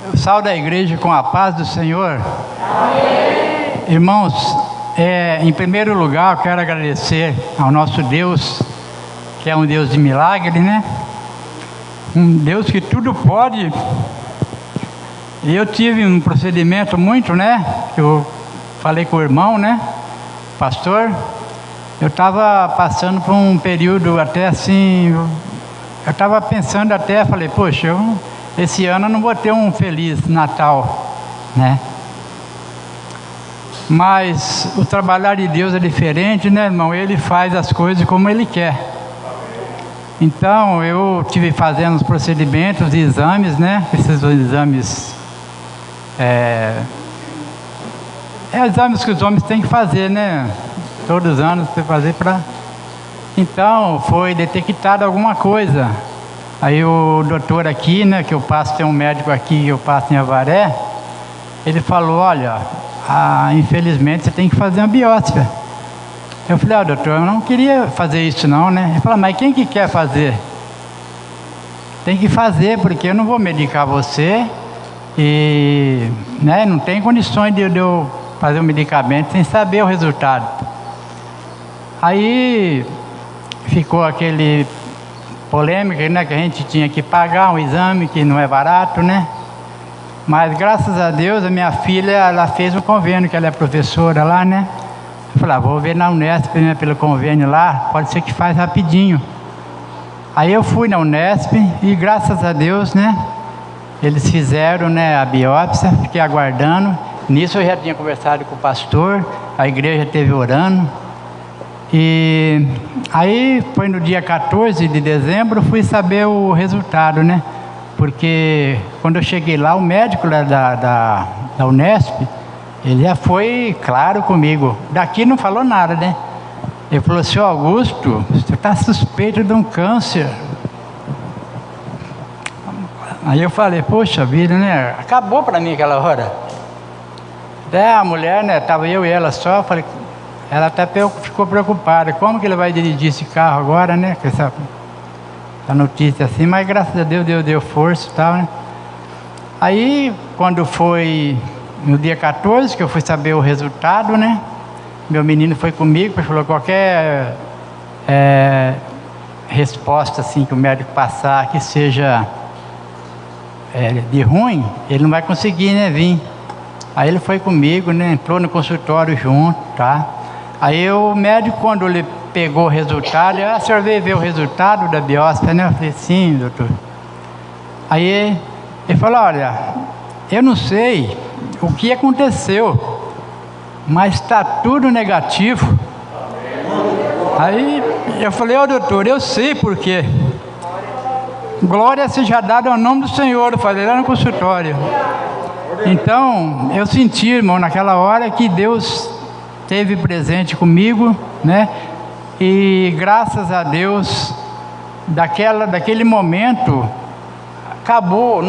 Eu saúdo a igreja com a paz do Senhor. Amém. Irmãos, em primeiro lugar eu quero agradecer ao nosso Deus, que é um Deus de milagre, né? Um Deus que tudo pode. E eu tive um procedimento muito, né? Eu falei com o irmão, né? Pastor, eu estava passando por um período até assim, eu estava pensando até, falei, poxa, esse ano eu não vou ter um feliz Natal, né? Mas o trabalhar de Deus é diferente, né, irmão? Ele faz as coisas como Ele quer. Então, eu tive fazendo os procedimentos e exames, né? Esses exames, exames que os homens têm que fazer, né? Todos os anos tem que fazer para... Então, foi detectado alguma coisa. Aí o doutor aqui, né, que eu passo, tem um médico aqui que eu passo em Avaré, ele falou, olha, infelizmente você tem que fazer uma biópsia. Eu falei, doutor, eu não queria fazer isso não, né? Ele falou, mas quem que quer fazer? Tem que fazer, porque eu não vou medicar você e, né, não tem condições de eu fazer um medicamento sem saber o resultado. Aí ficou aquele polêmica, né, que a gente tinha que pagar um exame que não é barato, né? Mas graças a Deus a minha filha, ela fez um convênio, que ela é professora lá, né? Eu falei, vou ver na Unesp, né, pelo convênio lá, pode ser que faz rapidinho. Aí eu fui na Unesp e graças a Deus, né, eles fizeram, né, a biópsia, fiquei aguardando. Nisso eu já tinha conversado com o pastor, a igreja esteve orando. E aí foi no dia 14 de dezembro, fui saber o resultado, né? Porque quando eu cheguei lá, o médico lá da Unesp, ele já foi claro comigo. Daqui não falou nada, né? Ele falou, senhor Augusto, você está suspeito de um câncer. Aí eu falei, poxa vida, né? Acabou para mim aquela hora. Até a mulher, né? Estava eu e ela só, falei... Ela até ficou preocupada, como que ele vai dirigir esse carro agora, né? Com essa notícia assim, mas graças a Deus deu força e tal, né? Aí, quando foi no dia 14, que eu fui saber o resultado, né? Meu menino foi comigo, ele falou, qualquer resposta assim que o médico passar, que seja de ruim, ele não vai conseguir, né, vir. Aí ele foi comigo, né? Entrou no consultório junto, tá? Aí o médico, quando ele pegou o resultado, o senhor veio ver o resultado da biópsia, né? Eu falei, sim, doutor. Aí ele falou, olha, eu não sei o que aconteceu, mas está tudo negativo. Aí eu falei, doutor, eu sei por quê. Glória seja dada ao nome do Senhor, eu falei lá no consultório. Então, eu senti, irmão, naquela hora que Deus esteve presente comigo, né? E graças a Deus, daquele momento, acabou,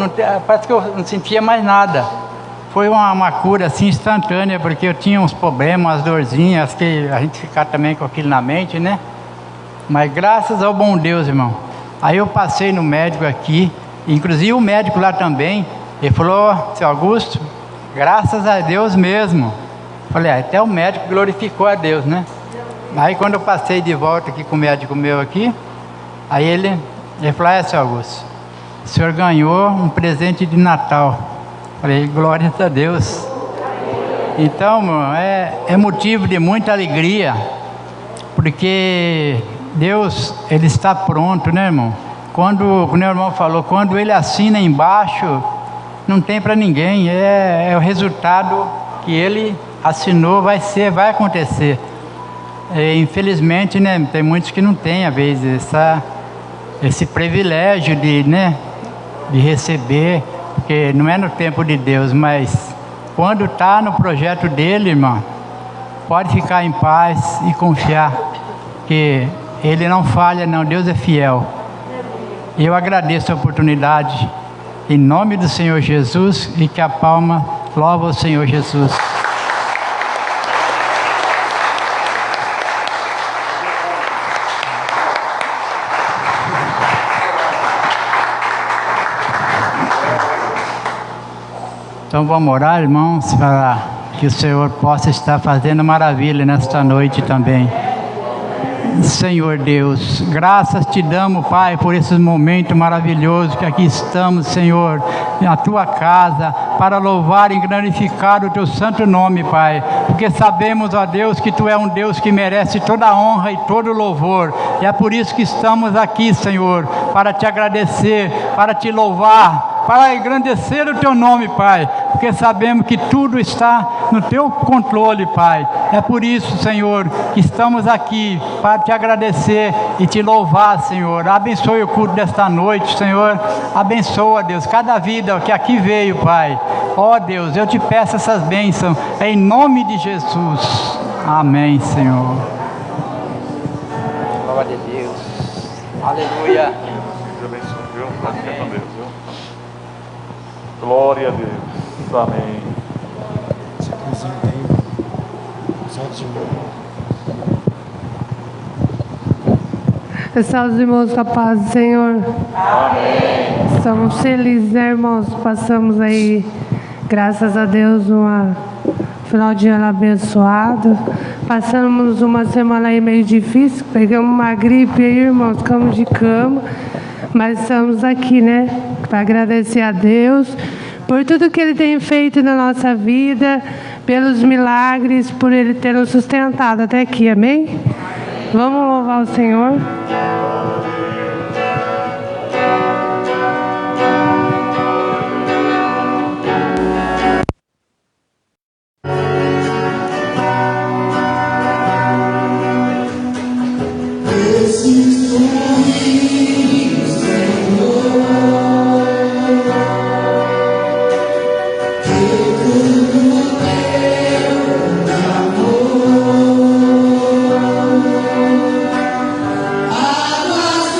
parece que eu não sentia mais nada. Foi uma cura assim instantânea, porque eu tinha uns problemas, umas dorzinhas, que a gente fica também com aquilo na mente, né? Mas graças ao bom Deus, irmão. Aí eu passei no médico aqui, inclusive o médico lá também, ele falou, seu Augusto, graças a Deus mesmo. Falei, até o médico glorificou a Deus, né? Aí quando eu passei de volta aqui com o médico meu aqui, aí ele falou, seu Augusto, o senhor ganhou um presente de Natal. Falei, glória a Deus. Então, irmão, é motivo de muita alegria, porque Deus, Ele está pronto, né, irmão? Quando o meu irmão falou, quando Ele assina embaixo, não tem para ninguém, é o resultado que Ele assinou, vai acontecer. Infelizmente, né, tem muitos que não têm, às vezes, esse privilégio de receber, porque não é no tempo de Deus, mas quando está no projeto dele, irmão, pode ficar em paz e confiar, que Ele não falha não, Deus é fiel. E eu agradeço a oportunidade, em nome do Senhor Jesus, e que a palma louva o Senhor Jesus. Então vamos orar, irmãos, para que o Senhor possa estar fazendo maravilha nesta noite também. Senhor Deus, graças te damos, Pai, por esse momento maravilhoso que aqui estamos, Senhor, na tua casa, para louvar e glorificar o teu santo nome, Pai, porque sabemos, ó Deus, que tu é um Deus que merece toda a honra e todo o louvor, e é por isso que estamos aqui, Senhor, para te agradecer, para te louvar, para engrandecer o teu nome, Pai, porque sabemos que tudo está no teu controle, Pai. É por isso, Senhor, que estamos aqui para te agradecer e te louvar, Senhor. Abençoe o culto desta noite, Senhor. Abençoa, Deus, cada vida que aqui veio, Pai. Ó Deus, eu te peço essas bênçãos em nome de Jesus. Amém, Senhor. Glória a Deus. Aleluia. Deus abençoe, viu? Fica com Deus, viu? Glória a Deus. Amém. Se apresenta aí, os outros irmãos. Pessoal, os irmãos com a paz do Senhor. Amém. Estamos felizes, né, irmãos? Passamos aí, graças a Deus, final de ano abençoado. Passamos uma semana aí meio difícil, pegamos uma gripe aí, irmãos, ficamos de cama. Mas estamos aqui, né, para agradecer a Deus por tudo que Ele tem feito na nossa vida, pelos milagres, por Ele ter nos sustentado até aqui, amém? Vamos louvar o Senhor. Águas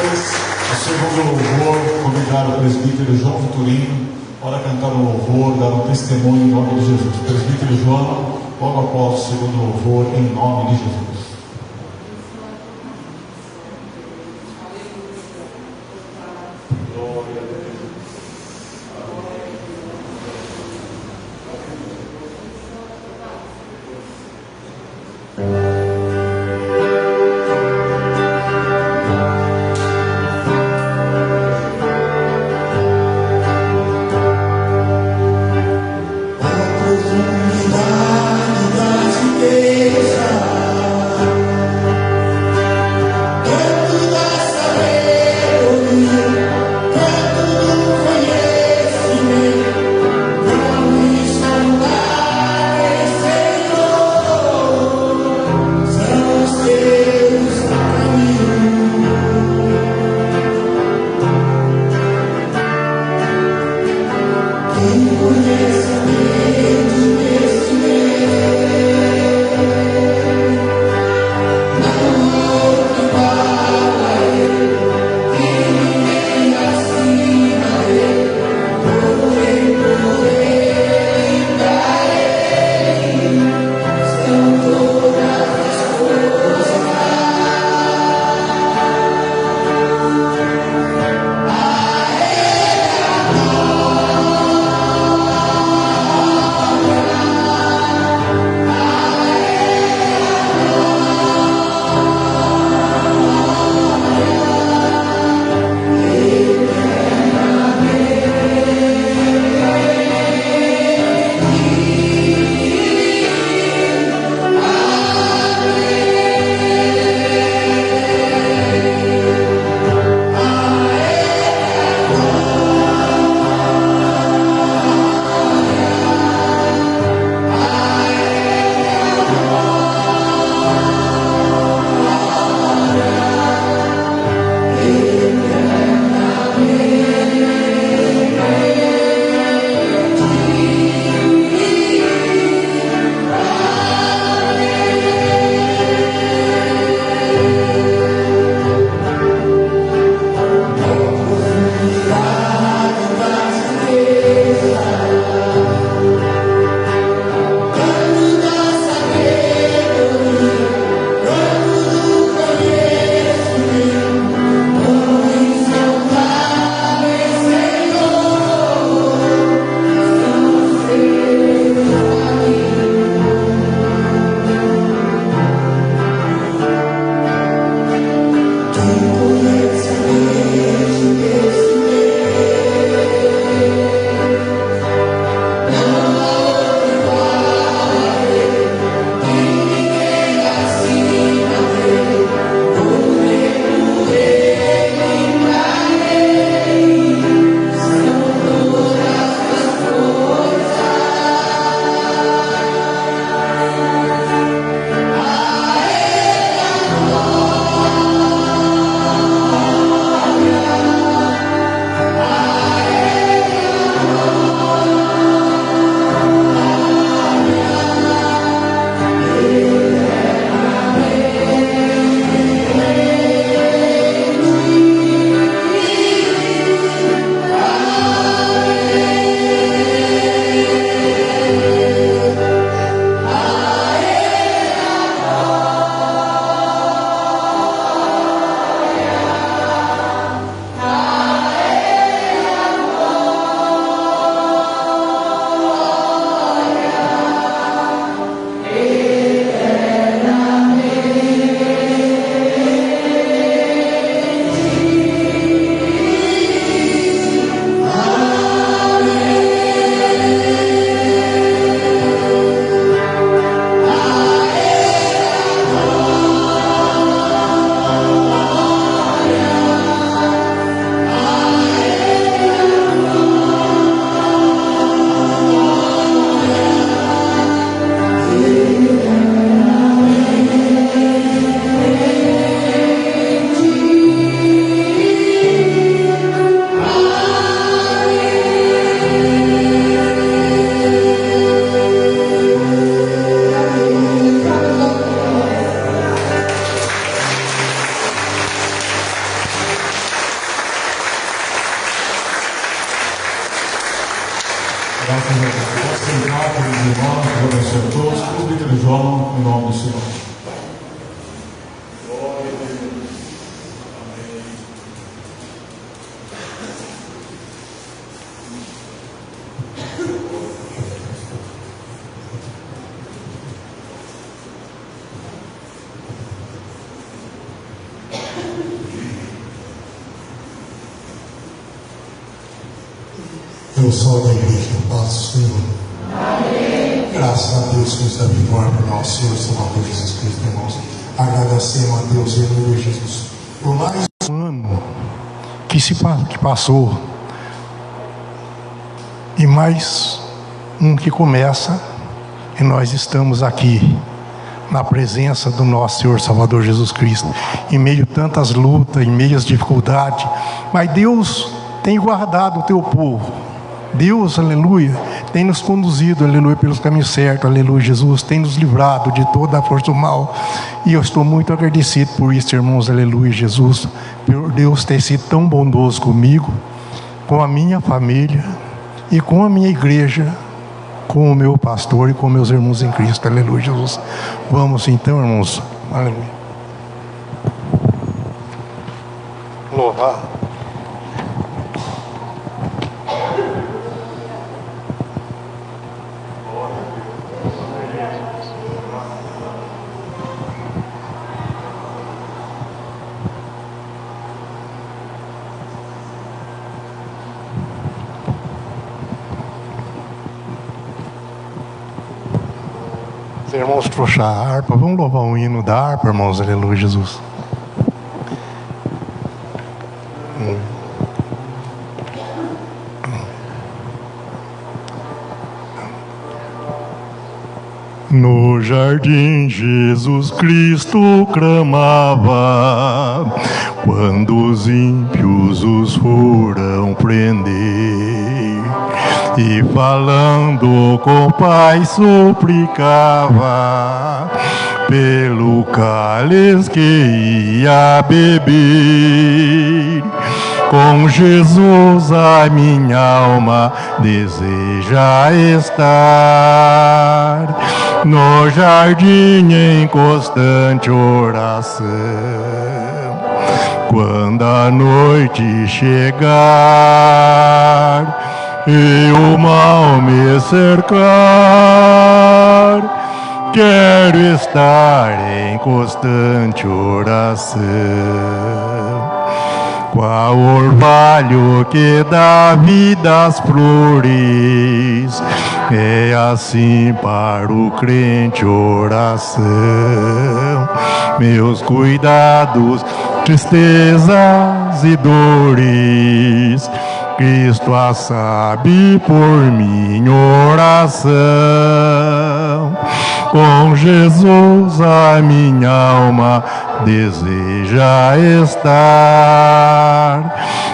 O segundo louvor, convidar o presbítero João Vitorino para cantar um louvor, dar um testemunho em nome de Jesus. Presbítero João, logo após o segundo louvor, em nome de Jesus. Oportunidade da riqueza. Senhor. Eu sou da igreja, paz do Senhor. Amém. Graças a Deus que nos dá vitória para nosso Senhor Salvador Jesus Cristo, irmãos. Agradecemos a Deus, aleluia, Jesus. Por mais um ano que passou, e mais um que começa, e nós estamos aqui, na presença do nosso Senhor Salvador Jesus Cristo, em meio a tantas lutas, em meio às dificuldades, mas Deus tem guardado o teu povo. Deus, aleluia, tem nos conduzido, aleluia, pelos caminhos certos, aleluia, Jesus, tem nos livrado de toda a força do mal, e eu estou muito agradecido por isso, irmãos, aleluia, Jesus, por Deus ter sido tão bondoso comigo, com a minha família, e com a minha igreja, com o meu pastor e com meus irmãos em Cristo, aleluia, Jesus. Vamos então, irmãos, aleluia, louvar. Irmãos, trouxar a harpa, vamos louvar um hino da harpa, irmãos, aleluia, Jesus. No jardim Jesus Cristo clamava, quando os ímpios os foram prender. E falando com o Pai suplicava pelo cálice que ia beber. Com Jesus a minha alma deseja estar, no jardim em constante oração. Quando a noite chegar e o mal me cercar, quero estar em constante oração. Qual orvalho que dá vida às flores, é assim para o crente oração. Meus cuidados, tristezas e dores, Cristo a sabe por minha oração. Com Jesus a minha alma deseja estar,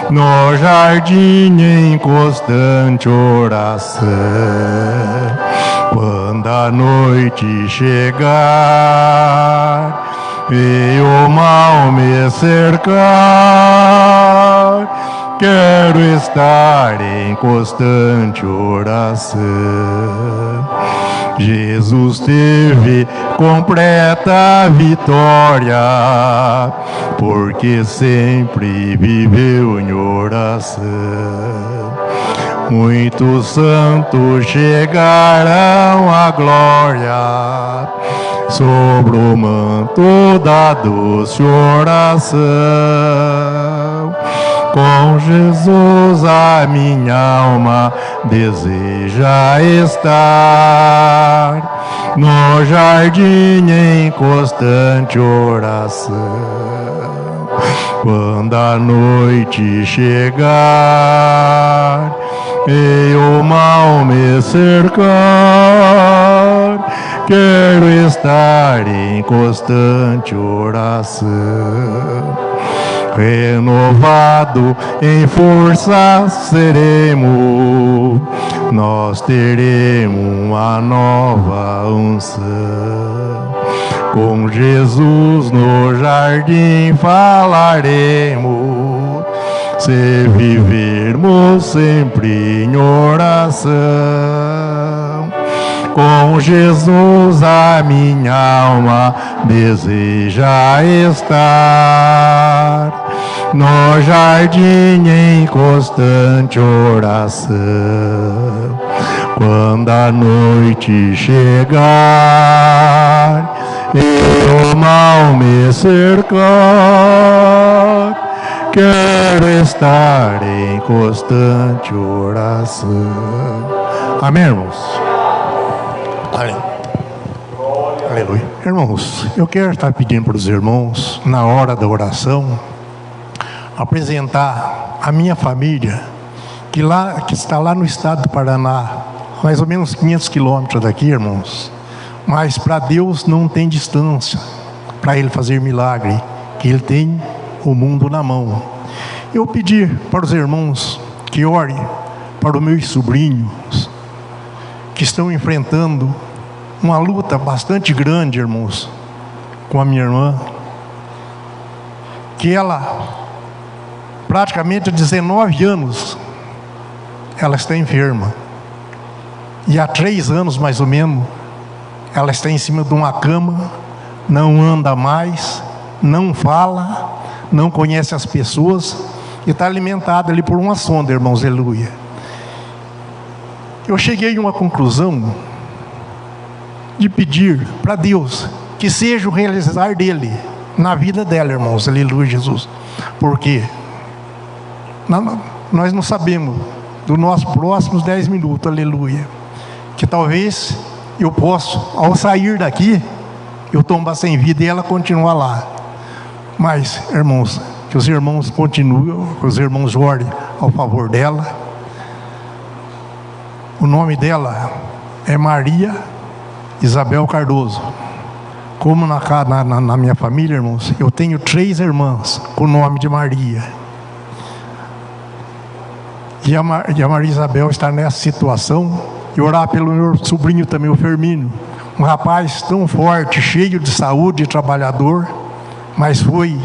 no jardim em constante oração. Quando a noite chegar e o mal me cercar, quero estar em constante oração. Jesus teve completa vitória, porque sempre viveu em oração. Muitos santos chegarão à glória, sobre o manto da doce oração. Com Jesus a minha alma deseja estar, no jardim em constante oração. Quando a noite chegar e o mal me cercar, quero estar em constante oração. Renovado em força seremos, nós teremos uma nova unção. Com Jesus no jardim falaremos, se vivermos sempre em oração. Com Jesus a minha alma deseja estar no jardim em constante oração. Quando a noite chegar e o mal me cercar, quero estar em constante oração. Amém, irmãos? Aleluia. Irmãos, eu quero estar pedindo para os irmãos, na hora da oração, apresentar a minha família, que está lá no estado do Paraná, mais ou menos 500 quilômetros daqui, irmãos. Mas para Deus não tem distância para Ele fazer milagre, que Ele tem o mundo na mão. Eu pedi para os irmãos que orem para os meus sobrinhos, que estão enfrentando uma luta bastante grande, irmãos, com a minha irmã, que ela, praticamente há 19 anos, ela está enferma, e há 3 anos mais ou menos, ela está em cima de uma cama, não anda mais, não fala, não conhece as pessoas, e está alimentada ali por uma sonda, irmãos, aleluia. Eu cheguei a uma conclusão de pedir para Deus que seja o realizar dele na vida dela, irmãos, aleluia, Jesus. Porque nós não sabemos dos nossos próximos 10 minutos, aleluia, que talvez eu possa, ao sair daqui, eu tombar sem vida e ela continuar lá. Mas, irmãos, que os irmãos continuem, que os irmãos orem ao favor dela. O nome dela é Maria Isabel Cardoso. Como na minha família, irmãos, eu tenho 3 irmãs com o nome de Maria. E a Maria Isabel está nessa situação. E orar pelo meu sobrinho também, o Firmino, um rapaz tão forte, cheio de saúde, trabalhador, mas foi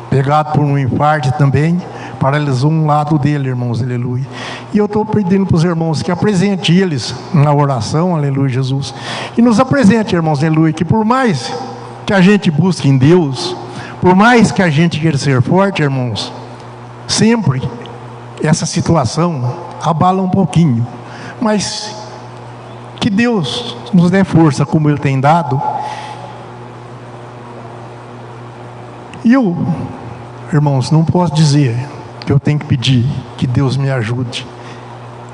pegado por um infarto também, paralisou um lado dele, irmãos, aleluia. E eu estou pedindo para os irmãos que apresente eles na oração, aleluia, Jesus, e nos apresente, irmãos, aleluia, que por mais que a gente busque em Deus, por mais que a gente queira ser forte, irmãos, sempre essa situação abala um pouquinho, mas que Deus nos dê força como Ele tem dado. E eu, irmãos, não posso dizer que eu tenho que pedir que Deus me ajude,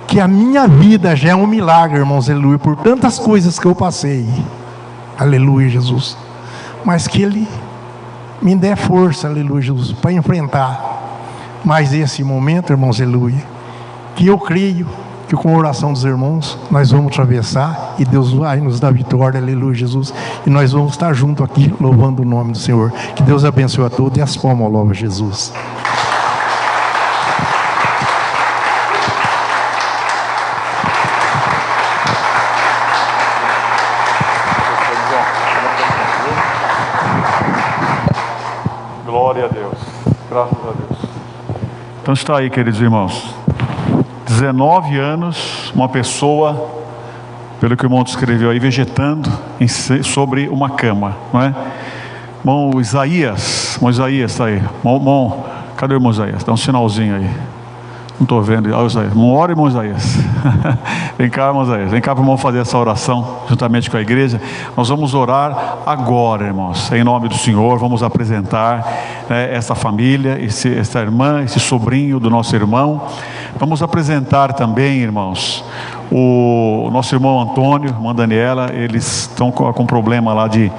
que a minha vida já é um milagre, irmãos, aleluia, por tantas coisas que eu passei, aleluia, Jesus, mas que Ele me dê força, aleluia, Jesus, para enfrentar mais esse momento, irmãos, aleluia, que eu creio que com a oração dos irmãos nós vamos atravessar e Deus vai nos dar vitória, aleluia, Jesus, e nós vamos estar junto aqui louvando o nome do Senhor. Que Deus abençoe a todos e as palmas ao louvo Jesus. Glória a Deus, graças a Deus. Então está aí, queridos irmãos, 19 anos, uma pessoa, pelo que o irmão descreveu aí, vegetando sobre uma cama, não é? Irmão Isaías está aí. Irmão, cadê o irmão Isaías? Dá um sinalzinho aí. Não estou vendo. Ah, Isaías. Não ora, irmão Isaías. Vem cá, irmão Isaías. Vem cá para o irmão fazer essa oração juntamente com a igreja. Nós vamos orar agora, irmãos, em nome do Senhor. Vamos apresentar, né, essa família, essa irmã, esse sobrinho do nosso irmão. Vamos apresentar também, irmãos, o nosso irmão Antônio, irmã Daniela. Eles estão com problema lá de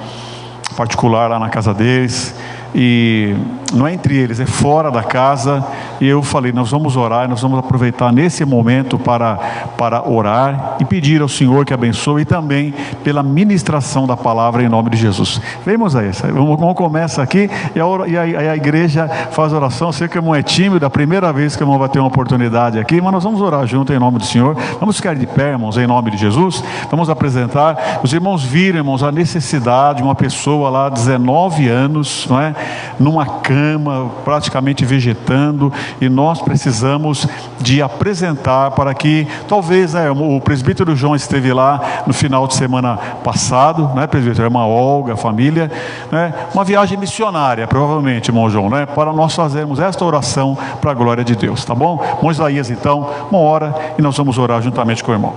particular lá na casa deles. E não é entre eles, é fora da casa. E eu falei, nós vamos orar, nós vamos aproveitar nesse momento para orar e pedir ao Senhor que abençoe, e também pela ministração da palavra em nome de Jesus. Vamos a isso, vamos começar aqui e a igreja faz oração. Eu sei que o irmão é tímido, é a primeira vez que o irmão vai ter uma oportunidade aqui, mas nós vamos orar junto em nome do Senhor. Vamos ficar de pé, irmãos, em nome de Jesus. Vamos apresentar, os irmãos viram, irmãos, a necessidade de uma pessoa lá, 19 anos, não é? numa cama, praticamente vegetando, e nós precisamos de apresentar para que, talvez, né, o presbítero João esteve lá no final de semana passado, né, presbítero? Irmã Olga, a família, né, uma viagem missionária, provavelmente, irmão João, né, para nós fazermos esta oração para a glória de Deus, tá bom? Irmão Isaías, então, uma hora e nós vamos orar juntamente com o irmão.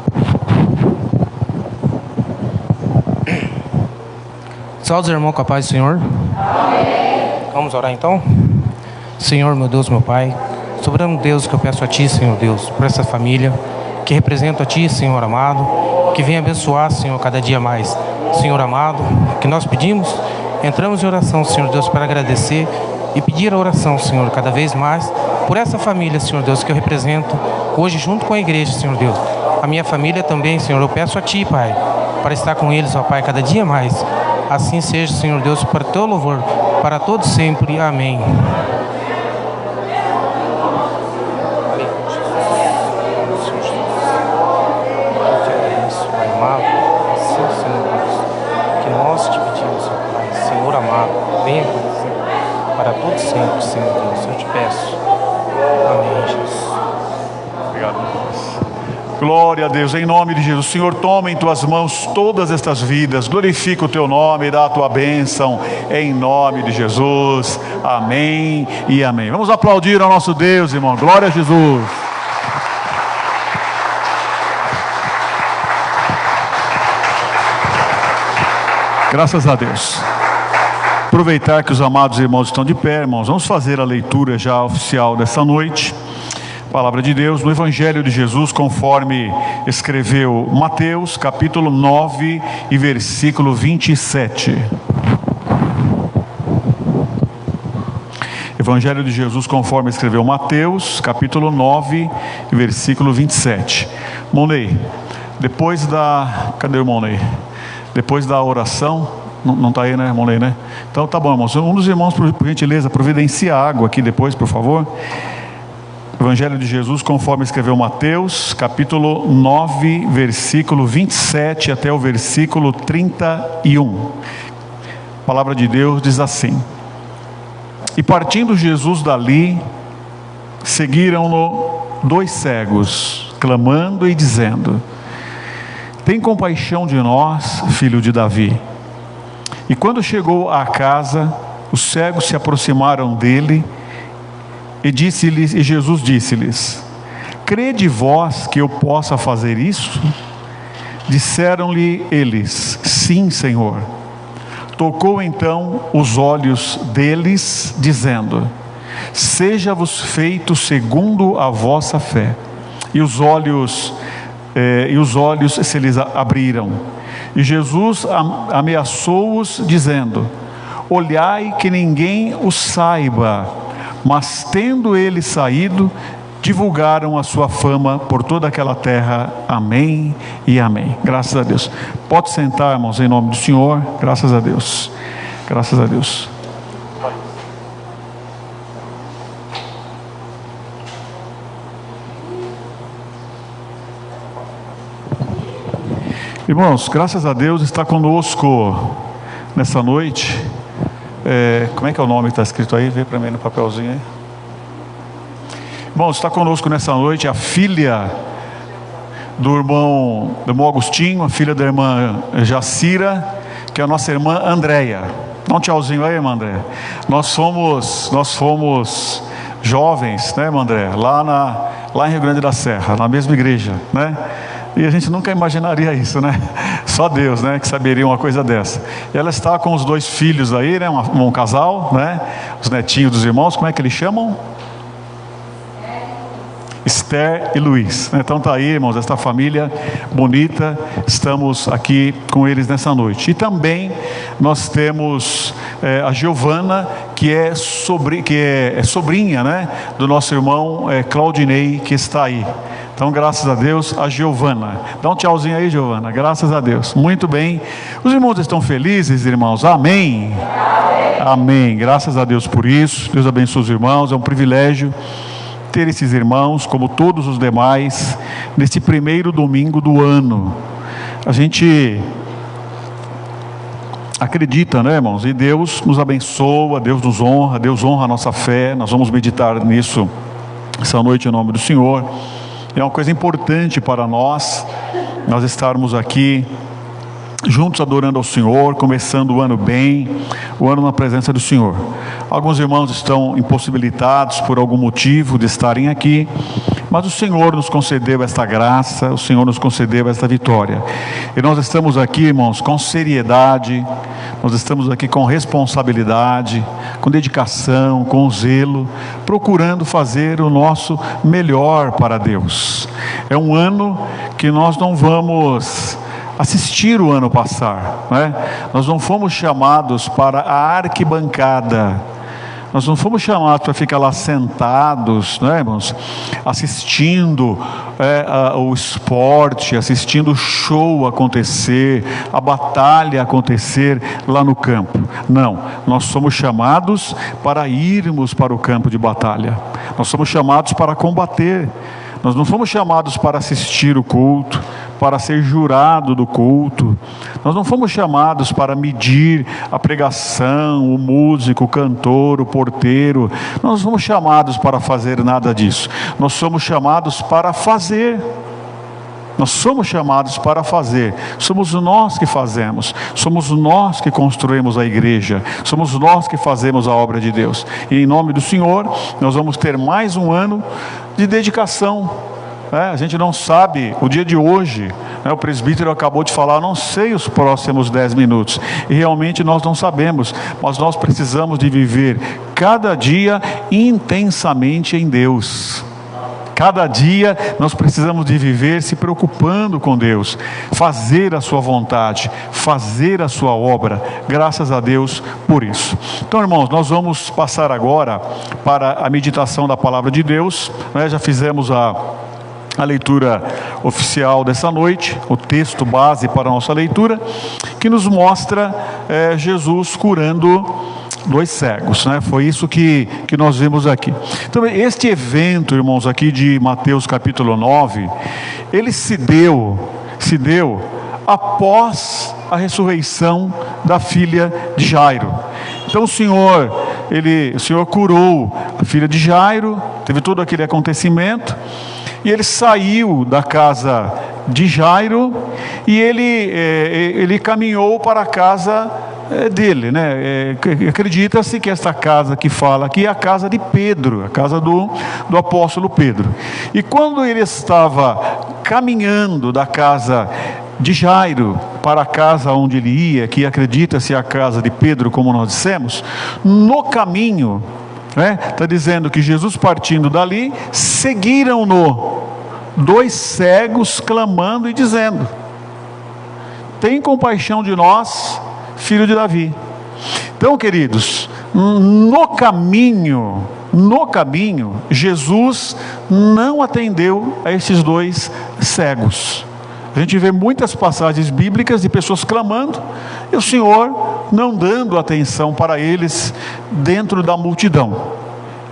Saúde, irmão, com a paz do Senhor. Amém. Vamos orar então? Senhor, meu Deus, meu Pai, soberano Deus, que eu peço a Ti, Senhor Deus, por essa família que representa a Ti, Senhor amado, que venha abençoar, Senhor, cada dia mais. Senhor amado, que nós pedimos, entramos em oração, Senhor Deus, para agradecer e pedir a oração, Senhor, cada vez mais, por essa família, Senhor Deus, que eu represento hoje junto com a igreja, Senhor Deus. A minha família também, Senhor, eu peço a Ti, Pai, para estar com eles, ó Pai, cada dia mais. Assim seja, Senhor Deus, para o Teu louvor, para todos sempre. Amém. Pai amado, assim, Senhor Deus, que nós te pedimos, Pai, Senhor amado, venha acontecer para todos sempre, Senhor Deus, eu te peço. Amém, Jesus. Obrigado, Deus. Glória a Deus, em nome de Jesus. Senhor, toma em Tuas mãos todas estas vidas, glorifica o Teu nome, dá a Tua bênção, em nome de Jesus. Amém e amém. Vamos aplaudir ao nosso Deus, irmão. Glória a Jesus. Graças a Deus. Aproveitar que os amados irmãos estão de pé, irmãos, vamos fazer a leitura já oficial dessa noite. Palavra de Deus no Evangelho de Jesus, conforme escreveu Mateus, capítulo 9 e versículo 27. Evangelho de Jesus, conforme escreveu Mateus, capítulo 9 e versículo 27. Monei, depois da... Cadê o Monei? Depois da oração, não está aí, né, Monei, né? Então tá bom, irmãos. Um dos irmãos, por gentileza, providencia água aqui depois, por favor. Evangelho de Jesus, conforme escreveu Mateus, capítulo 9, versículo 27 até o versículo 31. A palavra de Deus diz assim: E partindo Jesus dali, seguiram-no 2 cegos, clamando e dizendo: Tem compaixão de nós, filho de Davi. E quando chegou à casa, os cegos se aproximaram dele, e Jesus disse-lhes: Crede vós que eu possa fazer isso? Disseram-lhe eles: Sim, Senhor. Tocou então os olhos deles, dizendo: Seja-vos feito segundo a vossa fé. E os olhos se lhes abriram. E Jesus ameaçou-os, dizendo: Olhai que ninguém o saiba. Mas tendo ele saído, divulgaram a sua fama por toda aquela terra. Amém e amém. Graças a Deus. Pode sentar, irmãos, em nome do Senhor. Graças a Deus. Graças a Deus. Irmãos, graças a Deus está conosco nessa noite. Como é que é o nome que está escrito aí? Vê para mim no papelzinho aí. Bom, está conosco nessa noite a filha do irmão Agostinho, a filha da irmã Jacira, que é a nossa irmã Andréia. Dá um tchauzinho aí, irmã Andréia. Nós fomos jovens, né, irmã Andréia? Lá em Rio Grande da Serra, na mesma igreja, né? E a gente nunca imaginaria isso, né? Só Deus, né, que saberia uma coisa dessa. E ela está com os 2 filhos aí, né? Um casal, né? Os netinhos dos irmãos, como é que eles chamam? Esther e Luiz. Então tá aí, irmãos, esta família bonita. Estamos aqui com eles nessa noite. E também nós temos a Giovana, que é sobrinha, né, do nosso irmão Claudinei, que está aí. Então, graças a Deus, a Giovana. Dá um tchauzinho aí, Giovana. Graças a Deus. Muito bem. Os irmãos estão felizes, irmãos? Amém? Amém. Amém. Graças a Deus por isso. Deus abençoe os irmãos. É um privilégio ter esses irmãos, como todos os demais, neste primeiro domingo do ano. A gente acredita, né, irmãos? E Deus nos abençoa, Deus nos honra, Deus honra a nossa fé. Nós vamos meditar nisso essa noite em nome do Senhor. É uma coisa importante para nós estarmos aqui juntos adorando ao Senhor, começando o ano bem, o ano na presença do Senhor. Alguns irmãos estão impossibilitados por algum motivo de estarem aqui, mas o Senhor nos concedeu esta graça, o Senhor nos concedeu esta vitória. E nós estamos aqui, irmãos, com seriedade, nós estamos aqui com responsabilidade, com dedicação, com zelo, procurando fazer o nosso melhor para Deus. É um ano que nós não vamos assistir o ano passar, né? Nós não fomos chamados para a arquibancada, nós não fomos chamados para ficar lá sentados, né, irmãos, assistindo o esporte, assistindo o show acontecer, a batalha acontecer lá no campo. Não, nós somos chamados para irmos para o campo de batalha, nós somos chamados para combater. Nós não fomos chamados para assistir o culto, para ser jurado do culto. Nós não fomos chamados para medir a pregação, o músico, o cantor, o porteiro. Nós não fomos chamados para fazer nada disso. Nós somos chamados para fazer. Nós somos chamados para fazer. Somos nós que fazemos. Somos nós que construímos a igreja. Somos nós que fazemos a obra de Deus. E em nome do Senhor, nós vamos ter mais um ano de dedicação. A gente não sabe o dia de hoje, né? O presbítero acabou de falar, não sei os próximos 10 minutos, e realmente nós não sabemos, mas nós precisamos de viver cada dia intensamente em Deus. Cada dia nós precisamos de viver se preocupando com Deus, fazer a sua vontade, fazer a sua obra. Graças a Deus por isso. Então, irmãos, nós vamos passar agora para a meditação da palavra de Deus, né? Já fizemos a leitura oficial dessa noite, o texto base para a nossa leitura, que nos mostra Jesus curando 2 cegos, né? Foi isso que nós vimos aqui. Então, este evento, irmãos, aqui de Mateus capítulo 9, ele se deu após a ressurreição da filha de Jairo. Então o Senhor curou a filha de Jairo, teve todo aquele acontecimento, e ele saiu da casa de Jairo e ele caminhou para a casa dele, né? Acredita-se que esta casa que fala aqui é a casa de Pedro, a casa do apóstolo Pedro. E quando ele estava caminhando da casa de Jairo para a casa onde ele ia, que acredita-se a casa de Pedro, como nós dissemos, no caminho, está dizendo que Jesus partindo dali, seguiram-no 2 cegos clamando e dizendo: tem compaixão de nós, filho de Davi. Então, queridos, no caminho, Jesus não atendeu a esses 2 cegos. A gente vê muitas passagens bíblicas de pessoas clamando e o Senhor não dando atenção para eles dentro da multidão.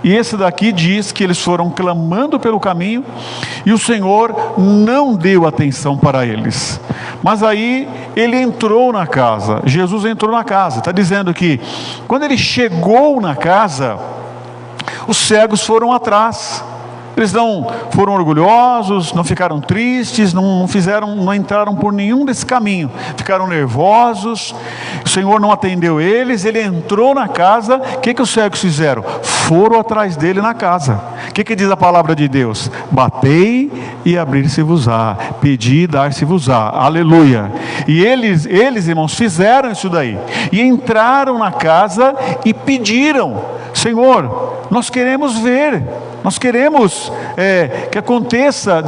E esse daqui diz que eles foram clamando pelo caminho e o Senhor não deu atenção para eles. Mas aí ele entrou na casa, Jesus entrou na casa. Está dizendo que quando ele chegou na casa, os cegos foram atrás. Eles não foram orgulhosos, não ficaram tristes, não entraram por nenhum desse caminho, ficaram nervosos. O Senhor não atendeu eles, ele entrou na casa. O que os cegos fizeram? Foram atrás dele na casa. O que diz a palavra de Deus? Batei e abrir-se-vos-á, pedi e dar-se-vos-á. Aleluia. E eles, irmãos, fizeram isso daí, e entraram na casa e pediram: Senhor, nós queremos ver, nós queremos que aconteça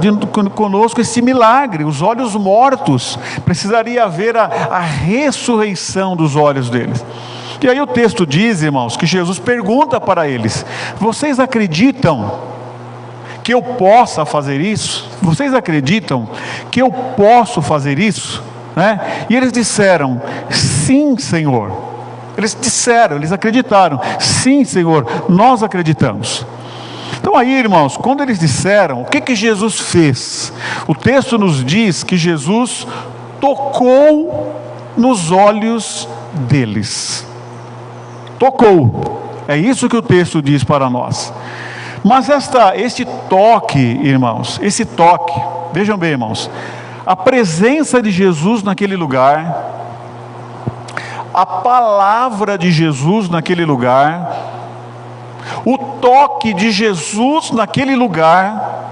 conosco esse milagre. Os olhos mortos, precisaria haver a ressurreição dos olhos deles. E aí o texto diz, irmãos, que Jesus pergunta para eles: vocês acreditam que eu possa fazer isso? Vocês acreditam que eu posso fazer isso? E eles disseram: sim, Senhor. Eles acreditaram: sim, Senhor, nós acreditamos. Então aí, irmãos, quando eles disseram, o que Jesus fez? O texto nos diz que Jesus tocou nos olhos deles. Tocou. É isso que o texto diz para nós. Mas este toque, irmãos, esse toque, vejam bem, irmãos, a presença de Jesus naquele lugar, a palavra de Jesus naquele lugar, o toque de Jesus naquele lugar,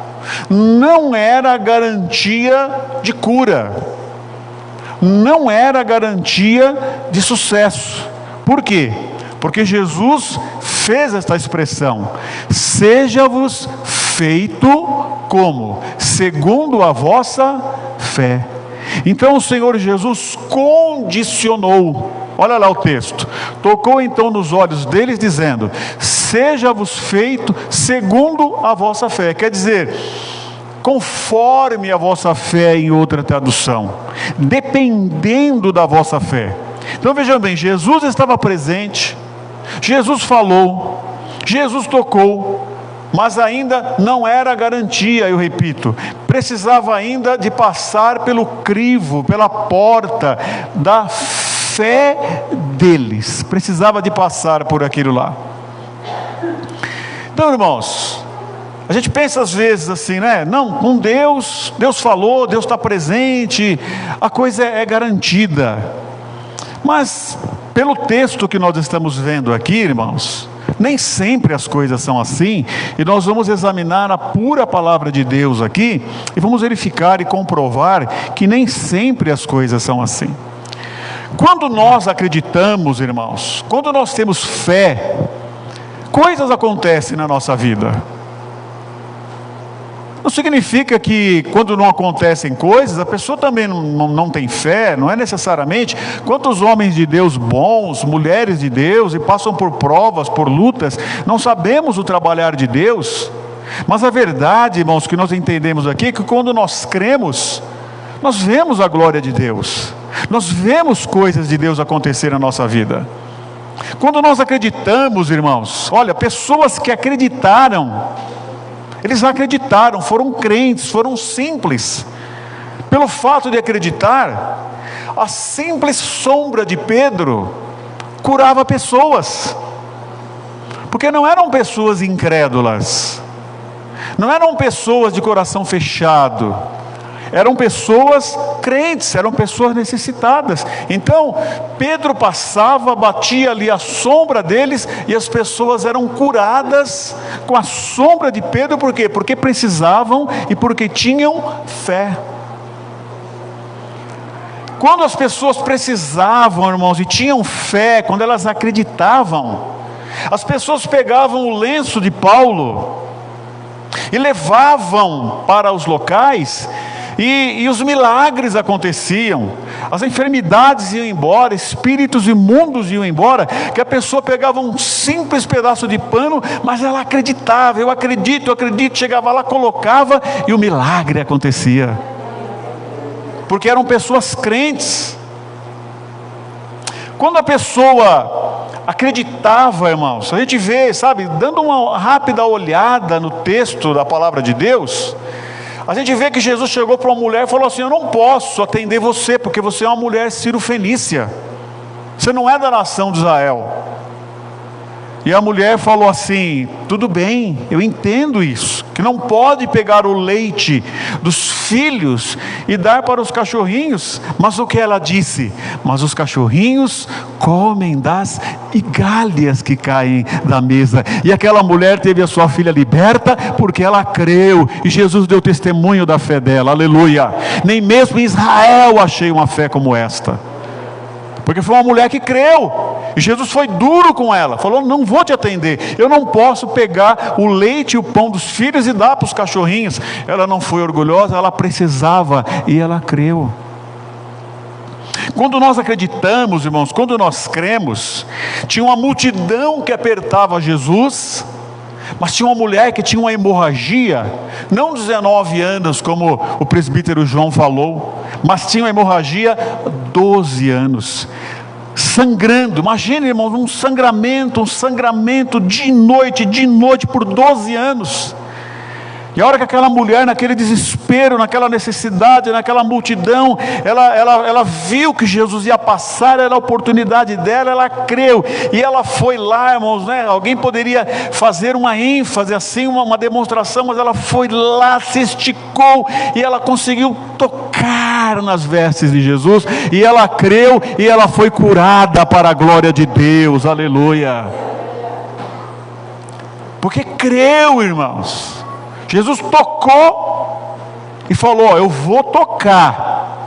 não era garantia de cura, não era garantia de sucesso. Por quê? Porque Jesus fez esta expressão: seja-vos feito como? Segundo a vossa fé. Então o Senhor Jesus condicionou, olha lá o texto, tocou então nos olhos deles dizendo: seja-vos feito segundo a vossa fé. Quer dizer, conforme a vossa fé, em outra tradução, dependendo da vossa fé. Então vejam bem, Jesus estava presente, Jesus falou, Jesus tocou, mas ainda não era garantia, eu repito, precisava ainda de passar pelo crivo, pela porta da fé deles, precisava de passar por aquilo lá. Então, irmãos, a gente pensa às vezes assim, né? Não, com Deus, Deus falou, Deus está presente, a coisa é garantida. Mas, pelo texto que nós estamos vendo aqui, irmãos, nem sempre as coisas são assim, e nós vamos examinar a pura palavra de Deus aqui, e vamos verificar e comprovar que nem sempre as coisas são assim. Quando nós acreditamos, irmãos, quando nós temos fé, coisas acontecem na nossa vida. Não significa que quando não acontecem coisas, a pessoa também não tem fé, não é necessariamente. Quantos homens de Deus bons, mulheres de Deus, e passam por provas, por lutas, não sabemos o trabalhar de Deus. Mas a verdade, irmãos, que nós entendemos aqui, é que quando nós cremos, nós vemos a glória de Deus, nós vemos coisas de Deus acontecer na nossa vida. Quando nós acreditamos, irmãos, olha, pessoas que acreditaram, eles acreditaram, foram crentes, foram simples. Pelo fato de acreditar, a simples sombra de Pedro curava pessoas, porque não eram pessoas incrédulas, não eram pessoas de coração fechado, eram pessoas crentes, eram pessoas necessitadas. Então Pedro passava, batia ali a sombra deles, e as pessoas eram curadas com a sombra de Pedro. Por quê? Porque precisavam e porque tinham fé. Quando as pessoas precisavam, irmãos, e tinham fé, quando elas acreditavam, as pessoas pegavam o lenço de Paulo e levavam para os locais, e os milagres aconteciam, as enfermidades iam embora, espíritos imundos iam embora, que a pessoa pegava um simples pedaço de pano, mas ela acreditava, eu acredito, chegava lá, colocava, e o milagre acontecia, porque eram pessoas crentes. Quando a pessoa acreditava, irmãos, a gente vê, sabe, dando uma rápida olhada no texto da palavra de Deus, a gente vê que Jesus chegou para uma mulher e falou assim: eu não posso atender você, porque você é uma mulher cirofenícia, você não é da nação de Israel. E a mulher falou assim: tudo bem, eu entendo isso, que não pode pegar o leite dos filhos e dar para os cachorrinhos. Mas o que ela disse? Mas os cachorrinhos comem das migalhas que caem da mesa. E aquela mulher teve a sua filha liberta, porque ela creu, e Jesus deu testemunho da fé dela. Aleluia. Nem mesmo em Israel achei uma fé como esta, porque foi uma mulher que creu. E Jesus foi duro com ela, falou: não vou te atender, eu não posso pegar o leite e o pão dos filhos e dar para os cachorrinhos. Ela não foi orgulhosa, ela precisava, e ela creu. Quando nós acreditamos, irmãos, quando nós cremos, tinha uma multidão que apertava Jesus, mas tinha uma mulher que tinha uma hemorragia, não 19 anos como o presbítero João falou, mas tinha uma hemorragia 12 anos, sangrando. Imagina, irmãos, um sangramento de noite por 12 anos. E a hora que aquela mulher, naquele desespero, naquela necessidade, naquela multidão, ela viu que Jesus ia passar, era a oportunidade dela, ela creu, e ela foi lá, irmãos, né? Alguém poderia fazer uma ênfase assim, uma demonstração, mas ela foi lá, se esticou, e ela conseguiu tocar nas vestes de Jesus, e ela creu, e ela foi curada para a glória de Deus, aleluia, porque creu, irmãos. Jesus tocou e falou: eu vou tocar.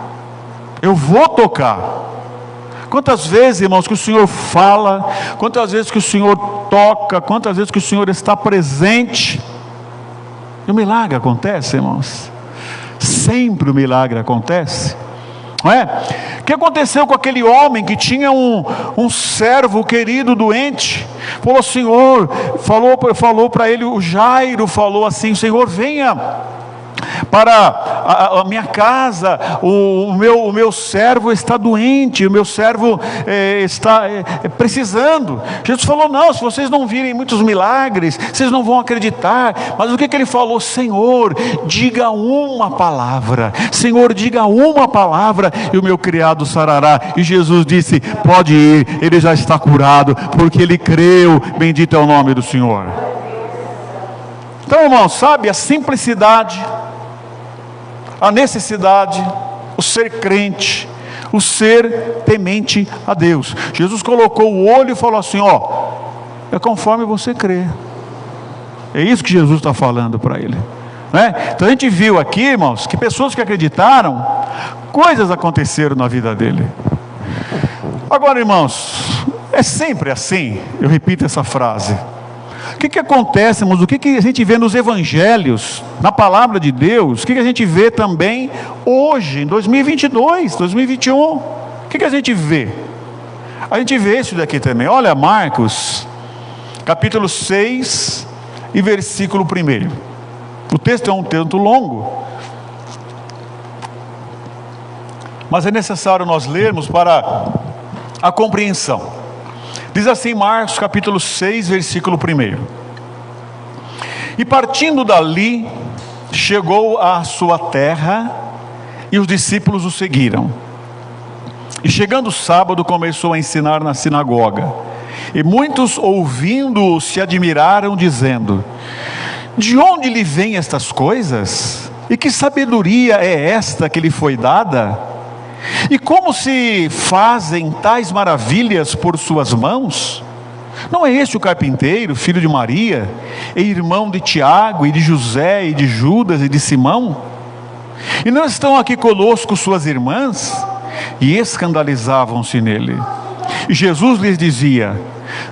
Quantas vezes, irmãos, que o Senhor fala, quantas vezes que o Senhor toca, quantas vezes que o Senhor está presente, e o milagre acontece, irmãos. Sempre o milagre acontece, não é? O que aconteceu com aquele homem que tinha um servo querido doente? Falou: Senhor, falou para ele, o Jairo falou assim: Senhor, venha para a minha casa, o meu servo está doente, o meu servo está precisando. Jesus falou: não, se vocês não virem muitos milagres, vocês não vão acreditar. Mas o que ele falou? Senhor, diga uma palavra, Senhor, diga uma palavra, e o meu criado sarará. E Jesus disse: pode ir, ele já está curado, porque ele creu. Bendito é o nome do Senhor. Então, irmão, sabe, a simplicidade, a necessidade, o ser crente, o ser temente a Deus. Jesus colocou o olho e falou assim: ó, é conforme você crê. É isso que Jesus está falando para ele, né? Então a gente viu aqui, irmãos, que pessoas que acreditaram, coisas aconteceram na vida dele. Agora, irmãos, é sempre assim. Eu repito essa frase. O que acontece, irmãos? O que a gente vê nos evangelhos, na palavra de Deus? O que a gente vê também hoje, em 2022, 2021? O que a gente vê? A gente vê isso daqui também. Olha, Marcos, capítulo 6 e versículo 1. O texto é um tanto longo, mas é necessário nós lermos para a compreensão. Diz assim, Marcos capítulo 6, versículo 1. E partindo dali, chegou à sua terra, e os discípulos o seguiram. E chegando o sábado, começou a ensinar na sinagoga. E muitos, ouvindo-o, se admiraram, dizendo: de onde lhe vêm estas coisas? E que sabedoria é esta que lhe foi dada? E como se fazem tais maravilhas por suas mãos? Não é este o carpinteiro, filho de Maria, e irmão de Tiago, e de José, e de Judas, e de Simão? E não estão aqui conosco suas irmãs? E escandalizavam-se nele. E Jesus lhes dizia: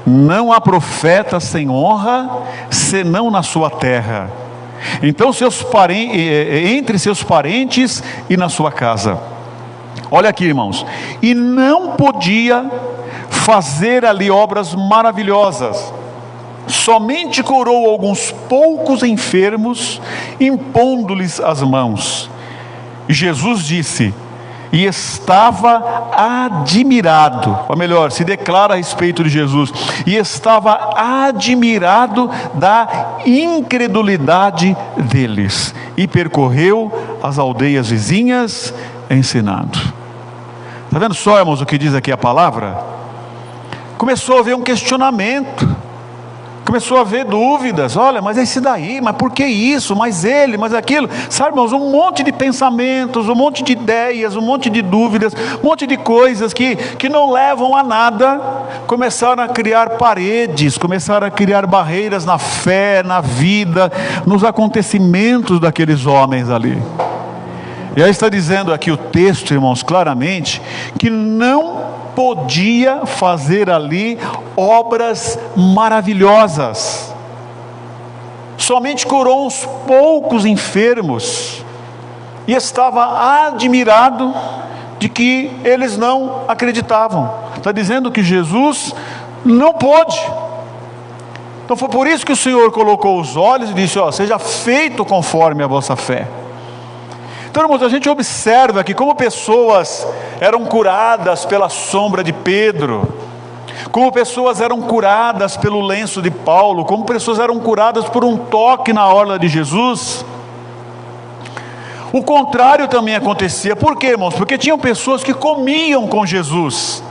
não há profeta sem honra, senão na sua terra, então entre seus parentes e na sua casa. Olha aqui, irmãos, e não podia fazer ali obras maravilhosas, somente curou alguns poucos enfermos, impondo-lhes as mãos. E Jesus disse, e estava admirado, ou melhor, se declara a respeito de Jesus, e estava admirado da incredulidade deles, e percorreu as aldeias vizinhas ensinando. Está vendo só, irmãos, o que diz aqui a palavra? Começou a haver um questionamento, começou a haver dúvidas. Olha, mas esse daí, mas por que isso, mas ele, mas aquilo, sabe, irmãos, um monte de pensamentos, um monte de ideias, um monte de dúvidas, um monte de coisas que não levam a nada. Começaram a criar paredes, começaram a criar barreiras na fé, na vida, nos acontecimentos daqueles homens ali. E aí está dizendo aqui o texto, irmãos, claramente, que não podia fazer ali obras maravilhosas. Somente curou uns poucos enfermos. E estava admirado de que eles não acreditavam. Está dizendo que Jesus não pôde. Então foi por isso que o Senhor colocou os olhos e disse: ó, seja feito conforme a vossa fé. Então, irmãos, a gente observa que como pessoas eram curadas pela sombra de Pedro, como pessoas eram curadas pelo lenço de Paulo, como pessoas eram curadas por um toque na orla de Jesus. O contrário também acontecia. Por quê, irmãos? Porque tinham pessoas que comiam com Jesus.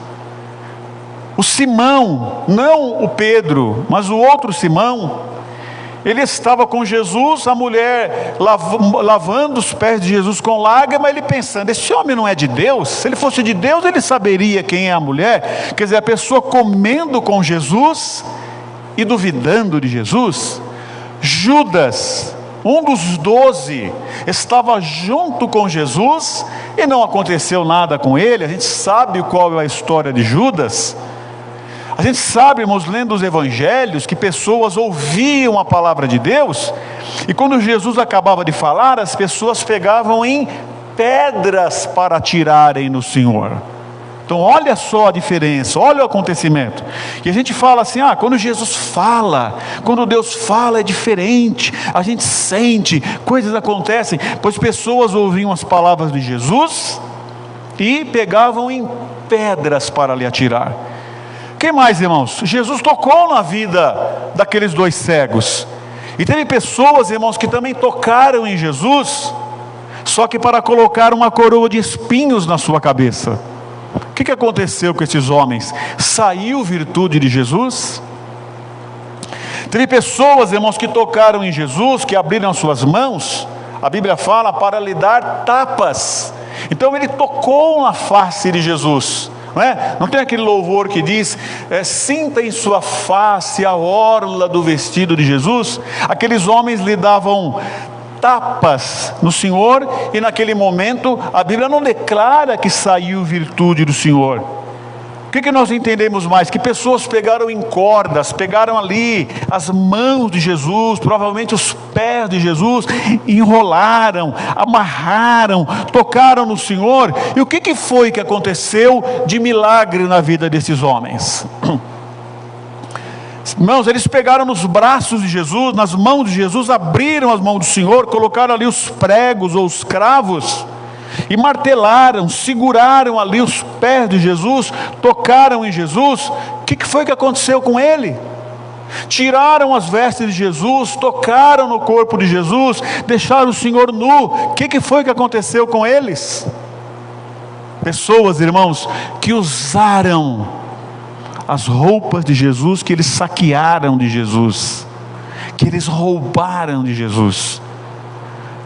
O Simão, não o Pedro, mas o outro Simão, ele estava com Jesus, a mulher lavando os pés de Jesus com lágrima, ele pensando, esse homem não é de Deus? Se ele fosse de Deus, ele saberia quem é a mulher. Quer dizer, a pessoa comendo com Jesus e duvidando de Jesus. Judas, um dos 12, estava junto com Jesus e não aconteceu nada com ele. A gente sabe qual é a história de Judas. A gente sabe, irmãos, lendo os evangelhos, que pessoas ouviam a palavra de Deus, e quando Jesus acabava de falar, as pessoas pegavam em pedras para atirarem no Senhor. Então olha só a diferença, olha o acontecimento. E a gente fala assim, quando Jesus fala, quando Deus fala é diferente, a gente sente, coisas acontecem, pois pessoas ouviam as palavras de Jesus e pegavam em pedras para lhe atirar. Quem mais, irmãos? Jesus tocou na vida daqueles 2 cegos. E teve pessoas, irmãos, que também tocaram em Jesus, só que para colocar uma coroa de espinhos na sua cabeça. O que aconteceu com esses homens? Saiu virtude de Jesus? Teve pessoas, irmãos, que tocaram em Jesus, que abriram as suas mãos, a Bíblia fala, para lhe dar tapas. Então ele tocou na face de Jesus. Não tem aquele louvor que diz, sinta em sua face a orla do vestido de Jesus? Aqueles homens lhe davam tapas no Senhor, e naquele momento a Bíblia não declara que saiu virtude do Senhor. O que nós entendemos mais? Que pessoas pegaram em cordas, pegaram ali as mãos de Jesus, provavelmente os pés de Jesus, enrolaram, amarraram, tocaram no Senhor. E o que foi que aconteceu de milagre na vida desses homens? Irmãos, eles pegaram nos braços de Jesus, nas mãos de Jesus, abriram as mãos do Senhor, colocaram ali os pregos ou os cravos, e martelaram, seguraram ali os pés de Jesus, tocaram em Jesus. O que foi que aconteceu com ele? Tiraram as vestes de Jesus, tocaram no corpo de Jesus, deixaram o Senhor nu. O que foi que aconteceu com eles? Pessoas, irmãos, que usaram as roupas de Jesus, que eles saquearam de Jesus, que eles roubaram de Jesus.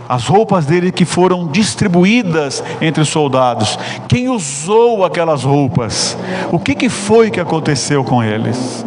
As roupas dele que foram distribuídas entre os soldados. Quem usou aquelas roupas? O que foi que aconteceu com eles?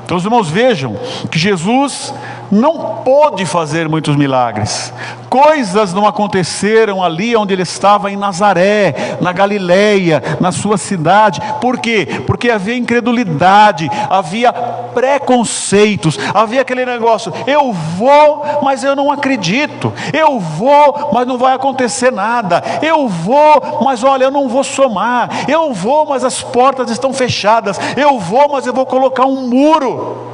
Então os irmãos vejam que Jesus não pôde fazer muitos milagres. Coisas não aconteceram ali onde ele estava, em Nazaré, na Galileia, na sua cidade. Por quê? Porque havia incredulidade, havia preconceitos, havia aquele negócio, eu vou, mas eu não acredito, eu vou, mas não vai acontecer nada, eu vou, mas olha, eu não vou somar, eu vou, mas as portas estão fechadas, eu vou, mas eu vou colocar um muro.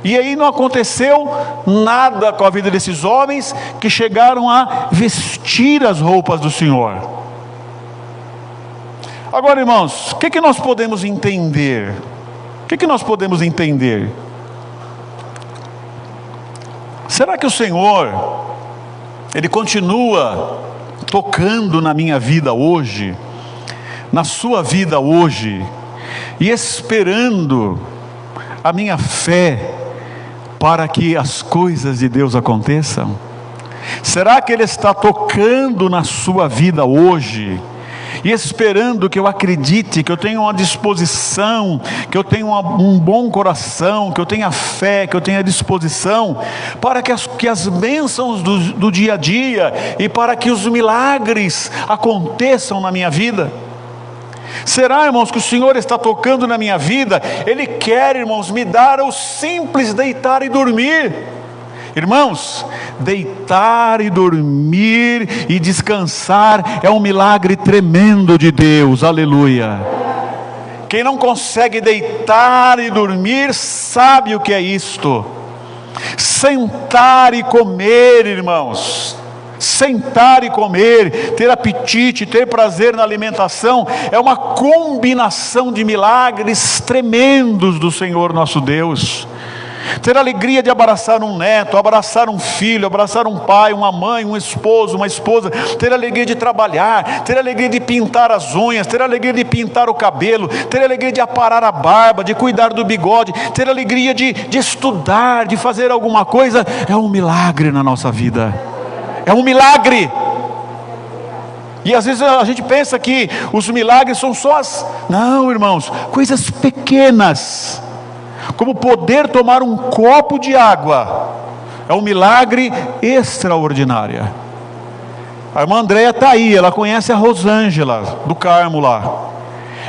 E aí não aconteceu nada com a vida desses homens, que chegaram a vestir as roupas do Senhor. Agora, irmãos, o que nós podemos entender? O que nós podemos entender? Será que o Senhor, Ele continua tocando na minha vida hoje, na sua vida hoje, e esperando a minha fé para que as coisas de Deus aconteçam? Será que Ele está tocando na sua vida hoje, e esperando que eu acredite, que eu tenha uma disposição, que eu tenha um bom coração, que eu tenha fé, que eu tenha disposição, para que as bênçãos do dia a dia, e para que os milagres aconteçam na minha vida? Será, irmãos, que o Senhor está tocando na minha vida? Ele quer, irmãos, me dar o simples deitar e dormir. Irmãos, deitar e dormir e descansar é um milagre tremendo de Deus, aleluia. Quem não consegue deitar e dormir sabe o que é isto. Sentar e comer, irmãos, Sentar e comer, ter apetite, ter prazer na alimentação, é uma combinação de milagres tremendos do Senhor nosso Deus. Ter a alegria de abraçar um neto, abraçar um filho, abraçar um pai, uma mãe, um esposo, uma esposa, ter a alegria de trabalhar, ter a alegria de pintar as unhas, ter a alegria de pintar o cabelo, ter a alegria de aparar a barba, de cuidar do bigode, ter a alegria de estudar, de fazer alguma coisa, é um milagre na nossa vida, é um milagre. E às vezes a gente pensa que os milagres são só não, irmãos, coisas pequenas, como poder tomar um copo de água, é um milagre extraordinário. A irmã Andréia está aí, ela conhece a Rosângela do Carmo lá.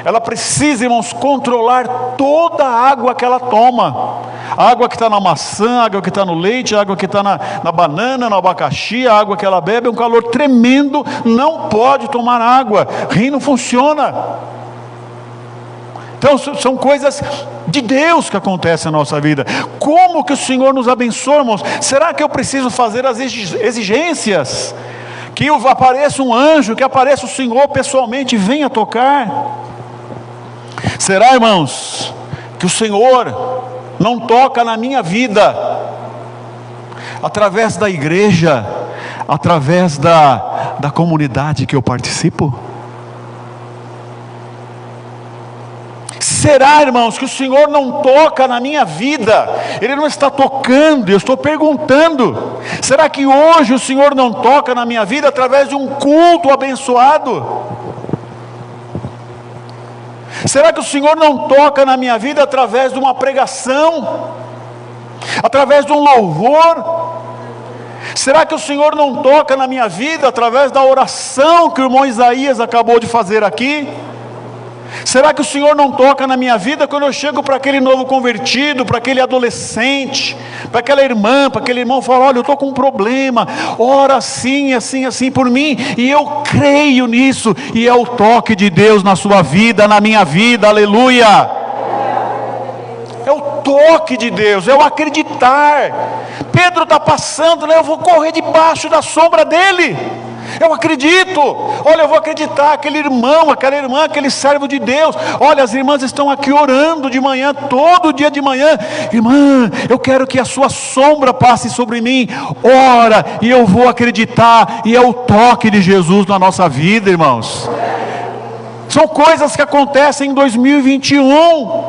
Ela precisa, irmãos, controlar toda a água que ela toma. A água que está na maçã, a água que está no leite, a água que está na banana, no abacaxi, a água que ela bebe, é um calor tremendo, não pode tomar água, rim não funciona. Então são coisas de Deus que acontecem na nossa vida. Como que o Senhor nos abençoa, irmãos? Será que eu preciso fazer as exigências? Que apareça um anjo, que apareça o Senhor pessoalmente e venha tocar? Será, irmãos, que o Senhor não toca na minha vida através da igreja, através da comunidade que eu participo? Será, irmãos, que o Senhor não toca na minha vida? Ele não está tocando, eu estou perguntando. Será que hoje o Senhor não toca na minha vida através de um culto abençoado? Será que o Senhor não toca na minha vida através de uma pregação? Através de um louvor? Será que o Senhor não toca na minha vida através da oração que o irmão Isaías acabou de fazer aqui? Será que o Senhor não toca na minha vida quando eu chego para aquele novo convertido, para aquele adolescente, para aquela irmã, para aquele irmão, falo, olha, eu estou com um problema, ora assim, assim, assim por mim, e eu creio nisso, e é o toque de Deus na sua vida, na minha vida, aleluia. É o toque de Deus, é o acreditar. Pedro está passando, né? Eu vou correr debaixo da sombra dele. Eu acredito, olha, eu vou acreditar, aquele irmão, aquela irmã, aquele servo de Deus, olha, as irmãs estão aqui orando de manhã, todo dia de manhã, irmã, eu quero que a sua sombra passe sobre mim, ora, e eu vou acreditar, e é o toque de Jesus na nossa vida, irmãos. São coisas que acontecem em 2021,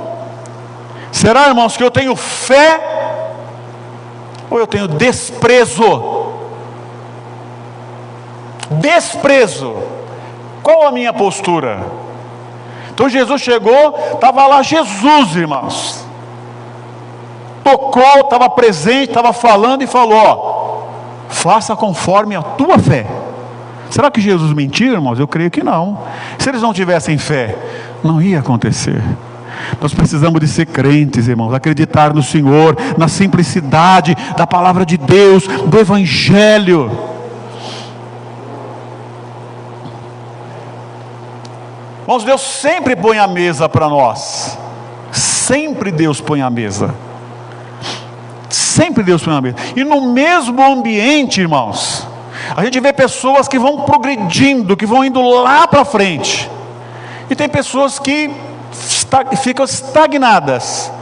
será, irmãos, que eu tenho fé, ou eu tenho desprezo? Desprezo. Qual a minha postura? Então Jesus chegou, estava lá Jesus, irmãos, tocou, estava presente, estava falando e falou, ó, faça conforme a tua fé. Será que Jesus mentiu, irmãos? Eu creio que não. Se eles não tivessem fé, não ia acontecer. Nós precisamos de ser crentes, irmãos, acreditar no Senhor, na simplicidade da palavra de Deus, do Evangelho. Irmãos, Deus sempre põe a mesa para nós. Sempre Deus põe a mesa. Sempre Deus põe a mesa. E no mesmo ambiente, irmãos, a gente vê pessoas que vão progredindo, que vão indo lá para frente. E tem pessoas que ficam estagnadas,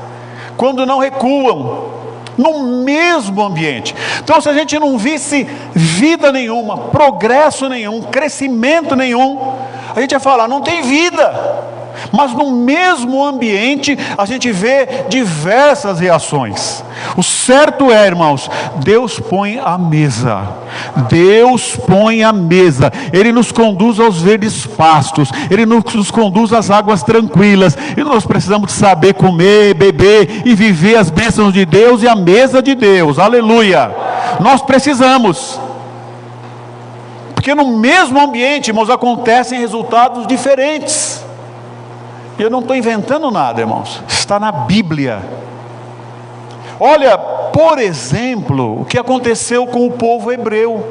quando não recuam, no mesmo ambiente. Então, se a gente não visse vida nenhuma, progresso nenhum, crescimento nenhum, a gente ia falar, não tem vida. Mas no mesmo ambiente a gente vê diversas reações. O certo é, irmãos, Deus põe a mesa. Deus põe a mesa. Ele nos conduz aos verdes pastos. Ele nos conduz às águas tranquilas. E nós precisamos saber comer, beber e viver as bênçãos de Deus e a mesa de Deus. Aleluia. Nós precisamos. Porque no mesmo ambiente, irmãos, acontecem resultados diferentes. E eu não estou inventando nada, irmãos. Está na Bíblia. Olha, por exemplo, o que aconteceu com o povo hebreu,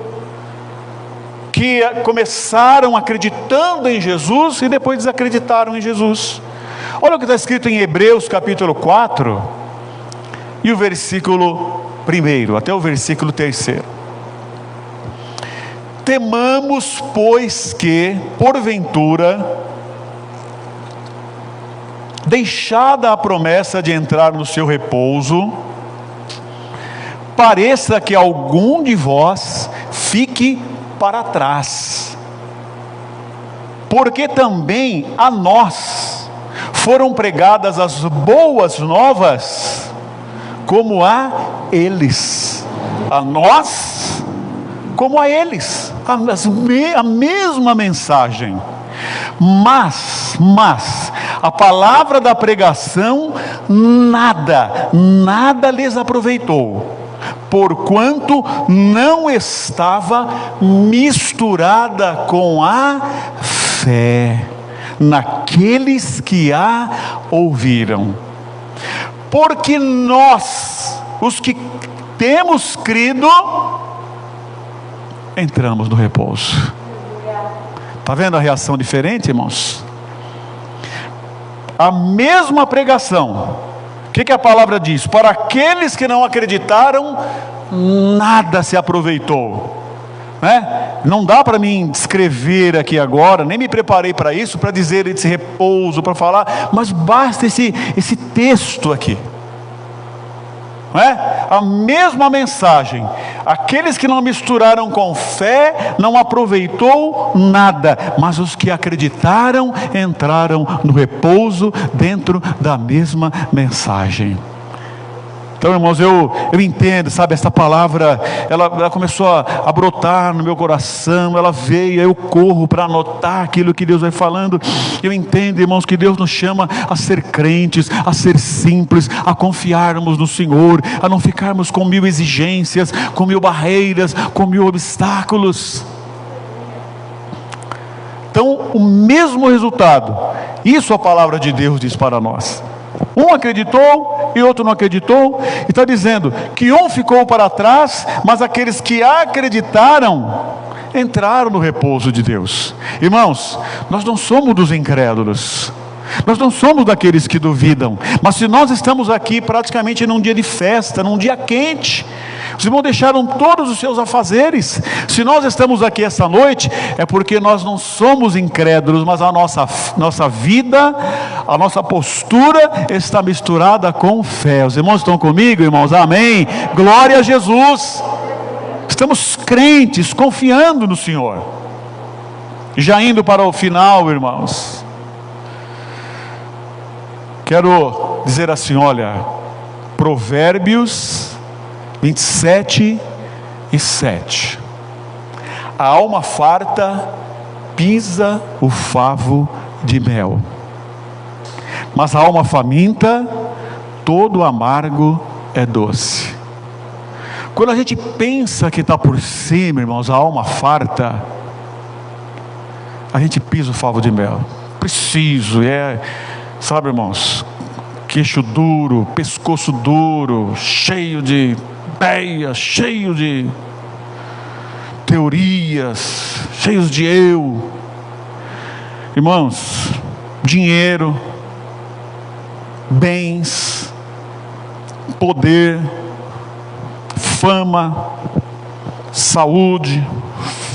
que começaram acreditando em Jesus e depois desacreditaram em Jesus. Olha o que está escrito em Hebreus capítulo 4 e o versículo 1 até o versículo 3. temamos, pois, que, porventura, deixada a promessa de entrar no seu repouso, pareça que algum de vós fique para trás. Porque também a nós foram pregadas as boas novas, como a eles. A nós, como a eles. A mesma mensagem. Mas, a palavra da pregação nada lhes aproveitou, porquanto não estava misturada com a fé naqueles que a ouviram. Porque nós, os que temos crido, entramos no repouso. Está vendo a reação diferente, irmãos? A mesma pregação. O que a palavra diz? Para aqueles que não acreditaram, nada se aproveitou. Não dá para mim descrever aqui agora, nem me preparei para isso, para dizer esse repouso, para falar, mas basta esse texto aqui. A mesma mensagem. Aqueles que não misturaram com fé, não aproveitou nada, mas os que acreditaram entraram no repouso dentro da mesma mensagem. Então, irmãos, eu entendo, sabe, essa palavra, ela começou a brotar no meu coração, ela veio, eu corro para anotar aquilo que Deus vai falando. Eu entendo, irmãos, que Deus nos chama a ser crentes, a ser simples, a confiarmos no Senhor, a não ficarmos com 1000 exigências, com 1000 barreiras, com 1000 obstáculos. Então, o mesmo resultado, isso a palavra de Deus diz para nós. Um acreditou e outro não acreditou, e está dizendo que um ficou para trás, mas aqueles que acreditaram entraram no repouso de Deus. Irmãos, nós não somos dos incrédulos, nós não somos daqueles que duvidam, mas se nós estamos aqui praticamente num dia de festa, num dia quente, os irmãos deixaram todos os seus afazeres. Se nós estamos aqui essa noite, é porque nós não somos incrédulos, mas a nossa vida, a nossa postura está misturada com fé. Os irmãos estão comigo, irmãos? Amém? Glória a Jesus. Estamos crentes, confiando no Senhor. Já indo para o final, irmãos, quero dizer assim, olha, Provérbios 27:7. A alma farta pisa o favo de mel, mas a alma faminta, todo amargo é doce. Quando a gente pensa que está por cima, irmãos, a alma farta, a gente pisa o favo de mel. Preciso, sabe, irmãos, queixo duro, pescoço duro, cheio de ideias, cheio de teorias, cheios de eu. Irmãos, dinheiro, bens, poder, fama, saúde,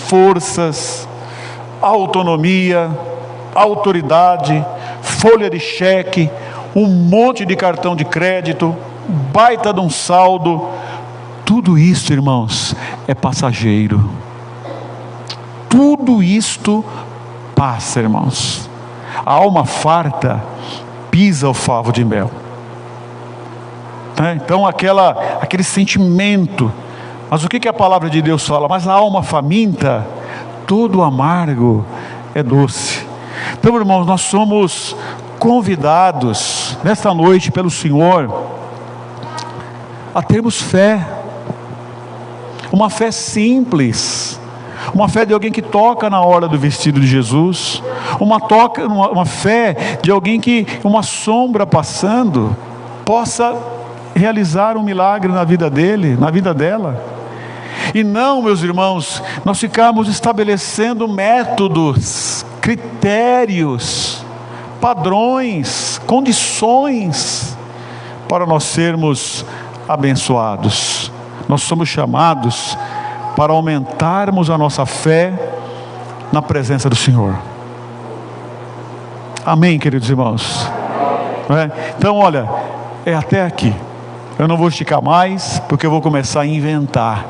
forças, autonomia, autoridade, folha de cheque, um monte de cartão de crédito, baita de um saldo, tudo isso, irmãos, é passageiro. Tudo isto passa, irmãos. A alma farta pisa o favo de mel. Então aquele sentimento. Mas o que a palavra de Deus fala? Mas a alma faminta, todo amargo é doce. Então, irmãos, nós somos convidados nesta noite pelo Senhor a termos fé. Uma fé simples, uma fé de alguém que toca na hora do vestido de Jesus, uma fé de alguém que, uma sombra passando, possa realizar um milagre na vida dele, na vida dela. E não, meus irmãos, nós ficamos estabelecendo métodos, critérios, padrões, condições para nós sermos abençoados. Nós somos chamados para aumentarmos a nossa fé na presença do Senhor. Amém, queridos irmãos? Então, olha, é até aqui. Eu não vou esticar mais, porque eu vou começar a inventar.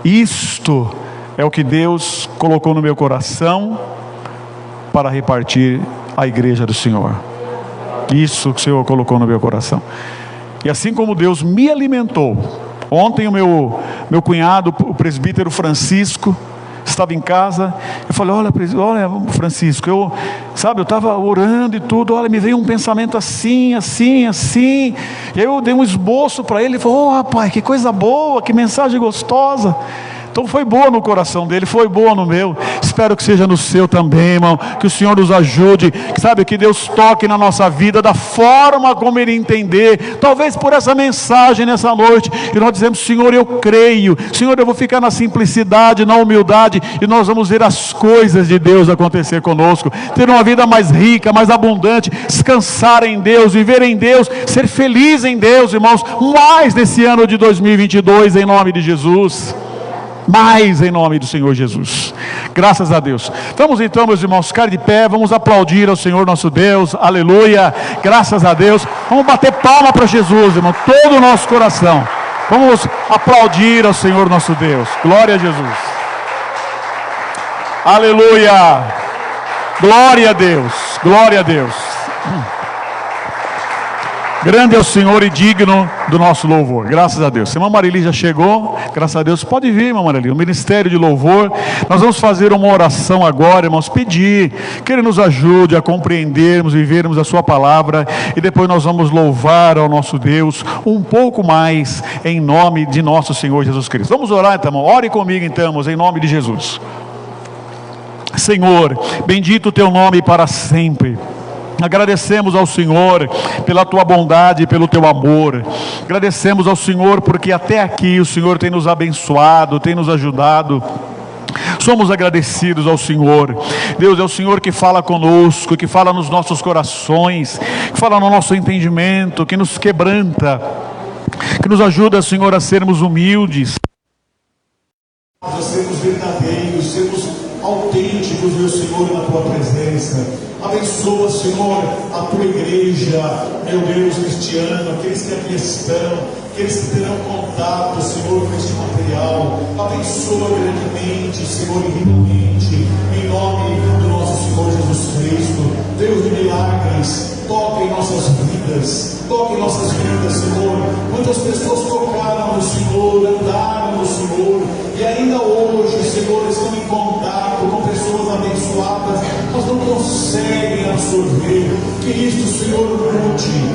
Isto é o que Deus colocou no meu coração para repartir à igreja do Senhor. Isso que o Senhor colocou no meu coração. E assim como Deus me alimentou. Ontem o meu cunhado, o presbítero Francisco, estava em casa. Eu falei: olha Francisco, eu estava orando e tudo. Olha, me veio um pensamento assim. E aí eu dei um esboço para ele. Ele falou: oh rapaz, que coisa boa, que mensagem gostosa. Então foi boa no coração dele, foi boa no meu. Espero que seja no seu também, irmão. Que o Senhor nos ajude, que Deus toque na nossa vida da forma como Ele entender. Talvez por essa mensagem nessa noite, e nós dizemos: Senhor, eu creio. Senhor, eu vou ficar na simplicidade, na humildade, e nós vamos ver as coisas de Deus acontecer conosco. Ter uma vida mais rica, mais abundante, descansar em Deus, viver em Deus, ser feliz em Deus, irmãos. Mais nesse ano de 2022, em nome de Jesus. Mais em nome do Senhor Jesus. Graças a Deus. Vamos então, meus irmãos, ficar de pé. Vamos aplaudir ao Senhor nosso Deus. Aleluia. Graças a Deus. Vamos bater palma para Jesus, irmão. Todo o nosso coração. Vamos aplaudir ao Senhor nosso Deus. Glória a Jesus. Aleluia. Glória a Deus. Glória a Deus. Grande é o Senhor e digno do nosso louvor. Graças a Deus. Se a irmã Marili já chegou, graças a Deus, pode vir, irmã Marili. O ministério de louvor. Nós vamos fazer uma oração agora, irmãos. Pedir que Ele nos ajude a compreendermos, vivermos a Sua palavra. E depois nós vamos louvar ao nosso Deus um pouco mais, em nome de nosso Senhor Jesus Cristo. Vamos orar então, irmão. Ore comigo então, em nome de Jesus. Senhor, bendito o Teu nome para sempre. Agradecemos ao Senhor pela Tua bondade e pelo Teu amor. Agradecemos ao Senhor porque até aqui o Senhor tem nos abençoado, tem nos ajudado. Somos agradecidos ao Senhor. Deus, é o Senhor que fala conosco, que fala nos nossos corações, que fala no nosso entendimento, que nos quebranta, que nos ajuda, Senhor, a sermos humildes, a sermos verdadeiros, sermos autênticos, meu Senhor, na Tua presença. Abençoa, Senhor, a Tua igreja, meu Deus, este ano, aqueles que aqui estão, aqueles que terão contato, Senhor, com este material. Abençoa grandemente, Senhor, e ricamente, em nome do nosso Senhor Jesus Cristo. Deus de milagres, toque em nossas vidas, Senhor. Muitas pessoas tocaram no Senhor, andaram no Senhor, e ainda hoje, Senhor, estão em contato com pessoas abençoadas, mas não conseguem absorver. Que isto, Senhor, mude,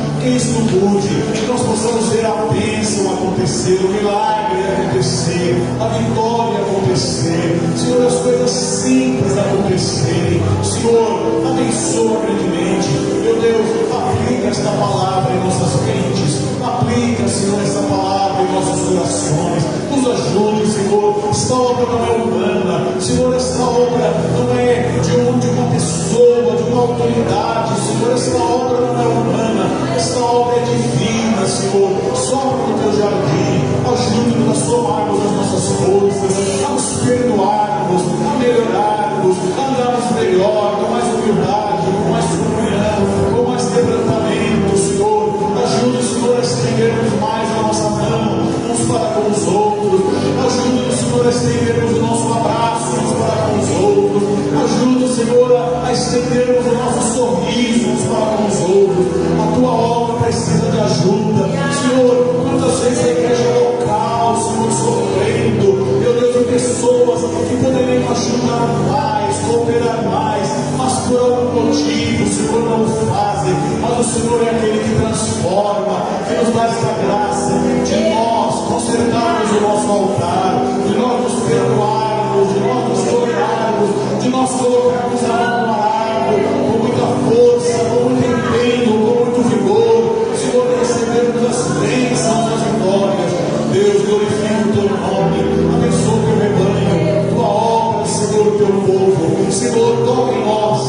que nós possamos ver a bênção acontecer, o milagre acontecer, a vitória acontecer, Senhor, as coisas simples acontecerem. Senhor, abençoa grandemente, meu Deus, aplica esta palavra em nossas mentes, aplica, Senhor, esta palavra em nossos corações, nos ajude, Senhor. Esta obra não é humana, Senhor, esta obra não é de uma pessoa, de uma autoridade, Senhor, esta obra não é humana, esta obra é divina, Senhor. Sopra no Teu jardim, ajude-nos a somarmos as nossas forças, a nos perdoarmos, a melhorarmos, a andarmos melhor, com mais humildade, com mais comunhão, com mais quebrantamento, Senhor. Ajude, Senhor, a estendermos mais a nossa mão uns para com os outros. Ajude, Senhor, a estendermos o nosso abraço uns para com os outros. Ajude, Senhor, a estendermos o nosso sorriso uns para com os outros. A Tua obra precisa de ajuda, Senhor. Muitas vezes a igreja local, Senhor, sofrendo, meu Deus, de pessoas que poderiam ajudar mais, cooperar mais, mas por algum motivo, Senhor, não o fazem. Mas o Senhor é aquele que transforma, que nos dá esta graça de nós consertarmos o nosso altar, de nós nos perdoarmos, de nós nos tolerarmos, de nós colocarmos a mão no arado com muita força, com muito empenho, com muito vigor, Senhor, recebermos as bênçãos, as vitórias. Deus, glorifica o Teu nome, abençoa o Teu rebanho, Tua obra, Senhor, o Teu povo. Senhor, toca em nós,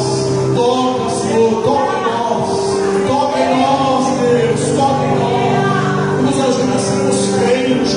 toca, Senhor, toca em nós, Deus, toca em nós, nos ajuda a sermos crentes.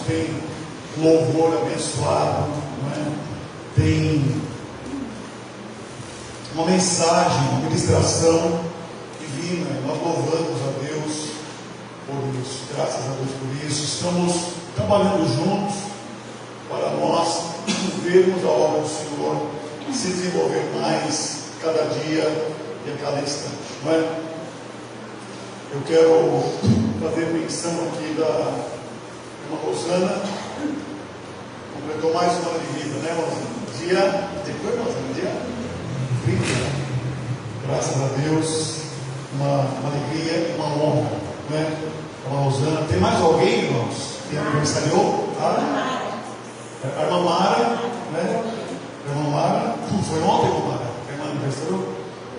tem louvor abençoado, não é? Tem uma mensagem, uma ministração divina. Nós louvamos a Deus por isso, graças a Deus por isso. Estamos trabalhando juntos para nós vermos a obra do Senhor se desenvolver mais cada dia e a cada instante, não é? Eu quero fazer menção aqui da irmã Rosana, completou mais um ano de vida, né, Rosana? Dia, depois, Rosana, dia 30, graças a Deus, uma alegria e uma honra, não é? Irmã Rosana, tem mais alguém, irmãos, que aniversariou? A irmã Mara, né? A irmã Mara, foi ontem, irmã Mara, a irmã aniversariou?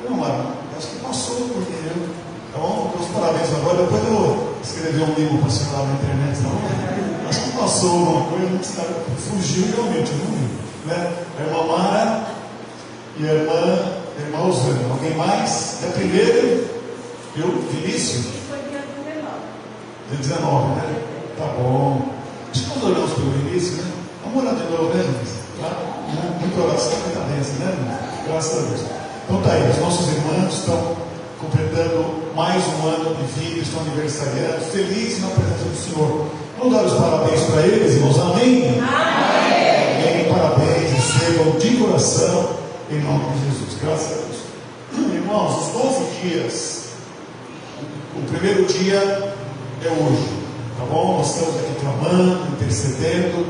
Irmã Mara, acho que passou, porque eu. Então, meus parabéns agora. Depois eu escrevi um livro para a senhora na internet. Não, acho que passou alguma coisa, fugiu realmente, não vi, né? A irmã Mara e a irmã Rosana. Alguém mais? É a primeira? Eu, Vinícius? Foi dia 19. Dia 19, né? Tá bom. Acho que nós olhamos pelo Vinícius, né? Vamos orar de novo, né, gente? Tá? Muita oração, muita bênção, né, gente? Graças a Deus. Então tá aí, os nossos irmãos estão completando mais um ano de vida, estão aniversariando, felizes na presença do Senhor. Vamos dar os parabéns para eles, irmãos, amém? Amém, parabéns, recebam de coração, em nome de Jesus, graças a Deus. Irmãos, os 12 dias, o primeiro dia é hoje, tá bom? Nós estamos aqui clamando, intercedendo,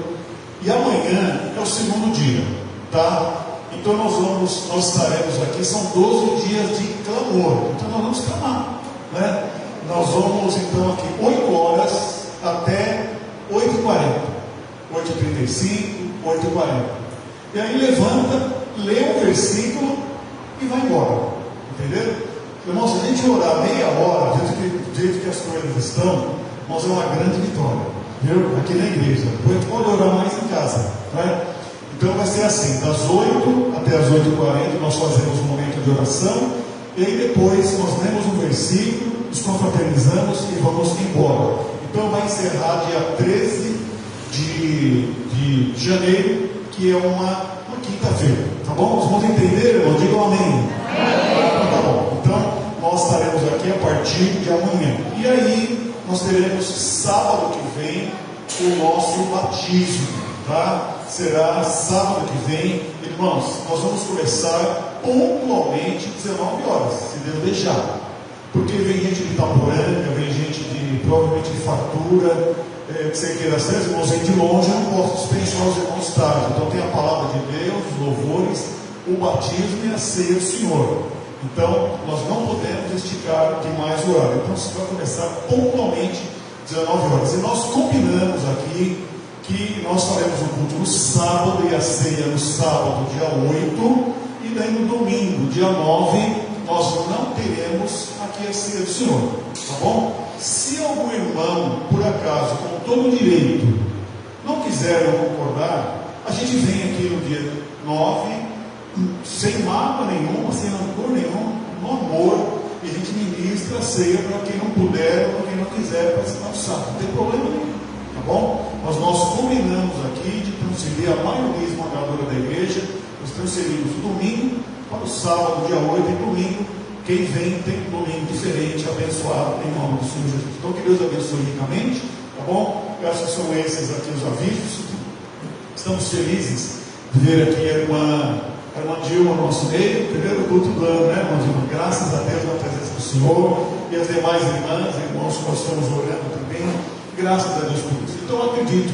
e amanhã é o segundo dia, tá? Então nós estaremos aqui, são 12 dias de clamor, então nós vamos clamar, né? Nós vamos então aqui 8 horas até 8h40, 8h35, 8h40, e aí levanta, lê um versículo e vai embora, entendeu? Irmãos, se a gente orar meia hora, do jeito que as coisas estão, nós é uma grande vitória, viu? Aqui na igreja, depois a gente pode orar mais em casa, né? Então vai ser assim, das 8 até as 8h40 nós fazemos um momento de oração, e aí depois nós lemos um versículo, nos confraternizamos e vamos embora. Então vai encerrar dia 13 de janeiro, que é uma quinta-feira, tá bom? Os irmãos entenderam, irmão? Digam amém. Então, tá bom. Então nós estaremos aqui a partir de amanhã, e aí nós teremos sábado que vem o nosso batismo, tá? Será sábado que vem, irmãos. Nós vamos começar pontualmente 19 horas, se Deus deixar, porque vem gente de Itaporanga, vem gente de provavelmente de Fartura, que você queira ser, irmãos, vem de longe. Eu não posso dispensar os irmãos tarde. Então tem a palavra de Deus, os louvores, o batismo e a ceia do Senhor. Então nós não podemos esticar demais o horário. Então você vai começar pontualmente 19 horas, e nós combinamos aqui que nós faremos o culto no sábado e a ceia no sábado, dia 8, e daí no domingo, dia 9, nós não teremos aqui a ceia do Senhor, tá bom? Se algum irmão, por acaso, com todo direito, não quiser concordar, a gente vem aqui no dia 9, sem mágoa nenhuma, sem rancor nenhum, no amor, e a gente ministra a ceia para quem não puder ou para quem não quiser participar do sábado, não tem problema nenhum. Tá bom? Mas nós combinamos aqui de transferir a maioria esmagadora da igreja. Nós transferimos o domingo para o sábado, dia 8, e domingo. Quem vem tem um domingo diferente, abençoado em nome do Senhor Jesus. Então que Deus abençoe ricamente, tá bom? Eu acho que são esses aqui os avisos. Estamos felizes de ver aqui a irmã Dilma no nosso meio, primeiro culto do ano, né, irmã Dilma? Graças a Deus na presença do Senhor, e as demais irmãs e irmãos que nós estamos orando também. Graças a Deus por isso. Então eu acredito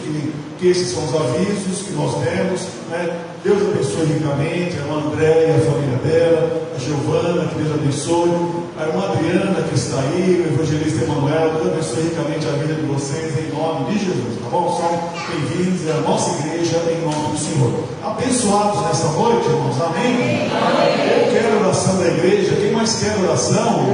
que esses são os avisos que nós temos, né? Deus abençoe ricamente a irmã Andréia e a família dela, a Giovana, que Deus abençoe, a irmã Adriana que está aí, o evangelista Emanuel. Deus abençoe ricamente a vida de vocês em nome de Jesus, tá bom? São bem-vindos à nossa igreja em nome do Senhor. Abençoados nessa noite, irmãos, amém? Eu quero oração da igreja. Quem mais quer oração?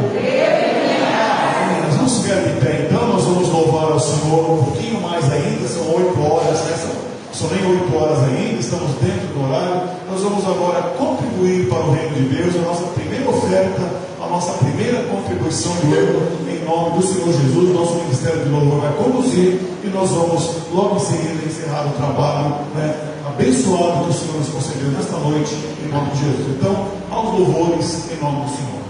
Nós vamos ficar de pé, então nós vamos louvar ao Senhor um pouquinho mais ainda, são 8 horas, né? São nem 8 horas ainda, estamos dentro do horário. Nós vamos agora contribuir para o reino de Deus, a nossa primeira oferta, a nossa primeira contribuição do ano, em em nome do Senhor Jesus. Nosso Ministério de Louvor vai conduzir e nós vamos logo em seguida encerrar o trabalho, né, abençoado que o Senhor nos concedeu nesta noite, em nome de Jesus. Então, aos louvores, em nome do Senhor.